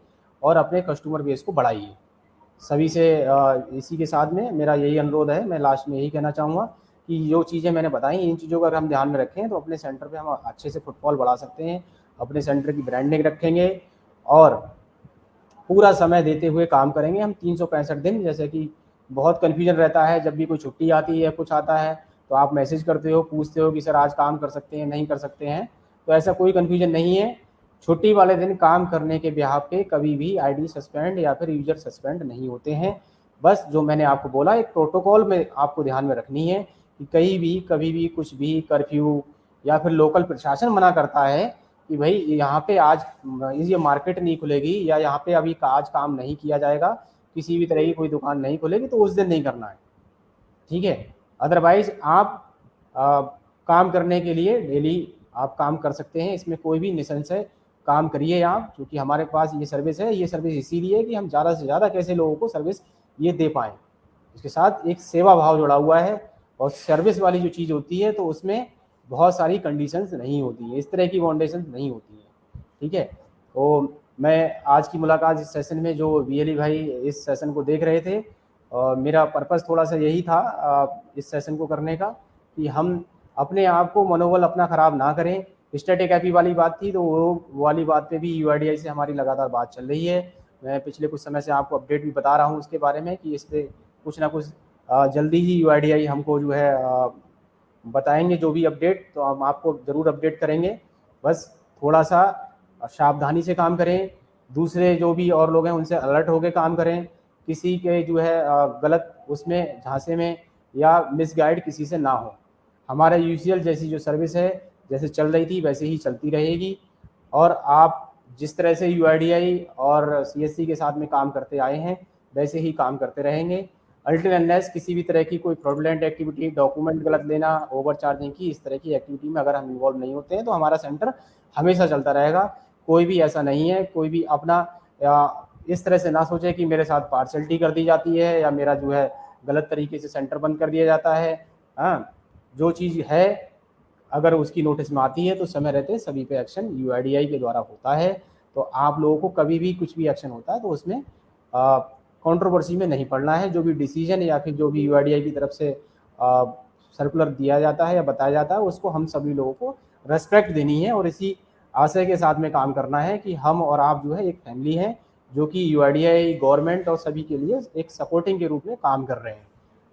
और अपने कस्टमर बेस को बढ़ाइए। सभी से इसी के साथ में मेरा यही अनुरोध है। मैं लास्ट में यही कहना चाहूँगा कि जो चीज़ें मैंने बताई, इन चीज़ों को अगर हम ध्यान में रखें तो अपने सेंटर पे हम अच्छे से फुटफॉल बढ़ा सकते हैं, अपने सेंटर की ब्रांडिंग रखेंगे और पूरा समय देते हुए काम करेंगे हम 365 दिन। जैसे कि बहुत कन्फ्यूजन रहता है, जब भी कोई छुट्टी आती है, कुछ आता है, तो आप मैसेज करते हो, पूछते हो कि सर आज काम कर सकते हैं, नहीं कर सकते हैं, तो ऐसा कोई कन्फ्यूजन नहीं है। छुट्टी वाले दिन काम करने के बिहाफ पे कभी भी आईडी सस्पेंड या फिर यूजर सस्पेंड नहीं होते हैं। बस जो मैंने आपको बोला, एक प्रोटोकॉल में आपको ध्यान में रखनी है कि कहीं भी कभी भी कुछ भी कर्फ्यू या फिर लोकल प्रशासन मना करता है कि भाई यहाँ पे आज ये मार्केट नहीं खुलेगी या यहाँ पे अभी आज काम नहीं किया जाएगा, किसी भी तरह की कोई दुकान नहीं खुलेगी, तो उस दिन नहीं करना है, ठीक है। अदरवाइज आप काम करने के लिए डेली आप काम कर सकते हैं, इसमें कोई भी निसंशय काम करिए आप, क्योंकि हमारे पास ये सर्विस है। ये सर्विस इसीलिए है कि हम ज़्यादा से ज़्यादा कैसे लोगों को सर्विस ये दे पाएँ। इसके साथ एक सेवा भाव जुड़ा हुआ है और सर्विस वाली जो चीज़ होती है तो उसमें बहुत सारी कंडीशंस नहीं होती हैं, इस तरह की बाउंडेशंस नहीं होती हैं, ठीक है। तो मैं आज की मुलाकात इस सेशन में जो वीएलई भाई इस सेशन को देख रहे थे, मेरा पर्पज़ थोड़ा सा यही था इस सेशन को करने का, कि हम अपने आप को मनोबल अपना ख़राब ना करें। स्टैटिक एपी वाली बात थी, तो वो वाली बात पे भी यूआईडीआई से हमारी लगातार बात चल रही है। मैं पिछले कुछ समय से आपको अपडेट भी बता रहा हूँ उसके बारे में कि इस पर कुछ ना कुछ जल्दी ही यूआईडीआई हमको जो है बताएंगे जो भी अपडेट, तो हम आपको ज़रूर अपडेट करेंगे। बस थोड़ा सा सावधानी से काम करें, दूसरे जो भी और लोग हैं उनसे अलर्ट होकर काम करें, किसी के जो है गलत उसमें झांसे में या मिसगाइड किसी से ना हो। हमारा यूसीएल जैसी जो सर्विस है, जैसे चल रही थी वैसे ही चलती रहेगी और आप जिस तरह से यूआईडीआई और सीएससी के साथ में काम करते आए हैं वैसे ही काम करते रहेंगे। अल्टिल अनलेस किसी भी तरह की कोई फ्रॉडुलेंट एक्टिविटी, डॉक्यूमेंट गलत लेना, ओवर चार्जिंग की, इस तरह की एक्टिविटी में अगर हम इन्वॉल्व नहीं होते हैं तो हमारा सेंटर हमेशा चलता रहेगा। कोई भी ऐसा नहीं है, कोई भी अपना इस तरह से ना सोचे कि मेरे साथ पार्शलिटी कर दी जाती है या मेरा जो है गलत तरीके से सेंटर बंद कर दिया जाता है। हाँ, जो चीज़ है अगर उसकी नोटिस में आती है तो समय रहते सभी पे एक्शन यूआईडीआई के द्वारा होता है। तो आप लोगों को कभी भी कुछ भी एक्शन होता है तो उसमें कंट्रोवर्सी में नहीं पड़ना है। जो भी डिसीजन या फिर जो भी यूआईडीआई की तरफ से सर्कुलर दिया जाता है या बताया जाता है उसको हम सभी लोगों को रेस्पेक्ट देनी है और इसी आशय के साथ में काम करना है कि हम और आप जो है एक फैमिली है जो कि यूआईडीआई, गवर्नमेंट और सभी के लिए एक सपोर्टिंग के रूप में काम कर रहे हैं।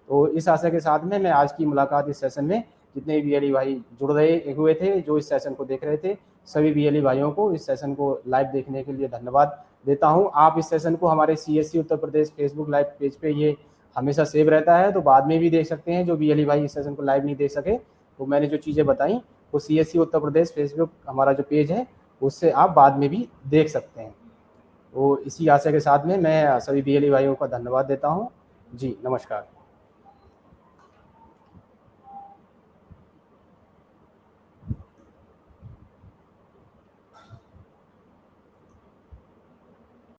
तो इस आशय के साथ में मैं आज की मुलाकात इस सेशन में जितने वीएलई भाई जुड़ रहे हुए थे, जो इस सेशन को देख रहे थे, सभी वीएलई भाइयों को इस सेशन को लाइव देखने के लिए धन्यवाद देता हूं। आप इस सेशन को हमारे CSC Uttar Pradesh Facebook live page पे ये हमेशा सेव रहता है, तो बाद में भी देख सकते हैं। जो वीएलई भाई इस सेशन को लाइव नहीं देख सके तो मैंने जो चीज़ें बताई वो सीएससी उत्तर प्रदेश फेसबुक हमारा जो पेज है उससे आप बाद में भी देख सकते हैं। तो इसी आशय के साथ में मैं सभी वीएलई भाइयों का धन्यवाद देता हूँ। जी नमस्कार।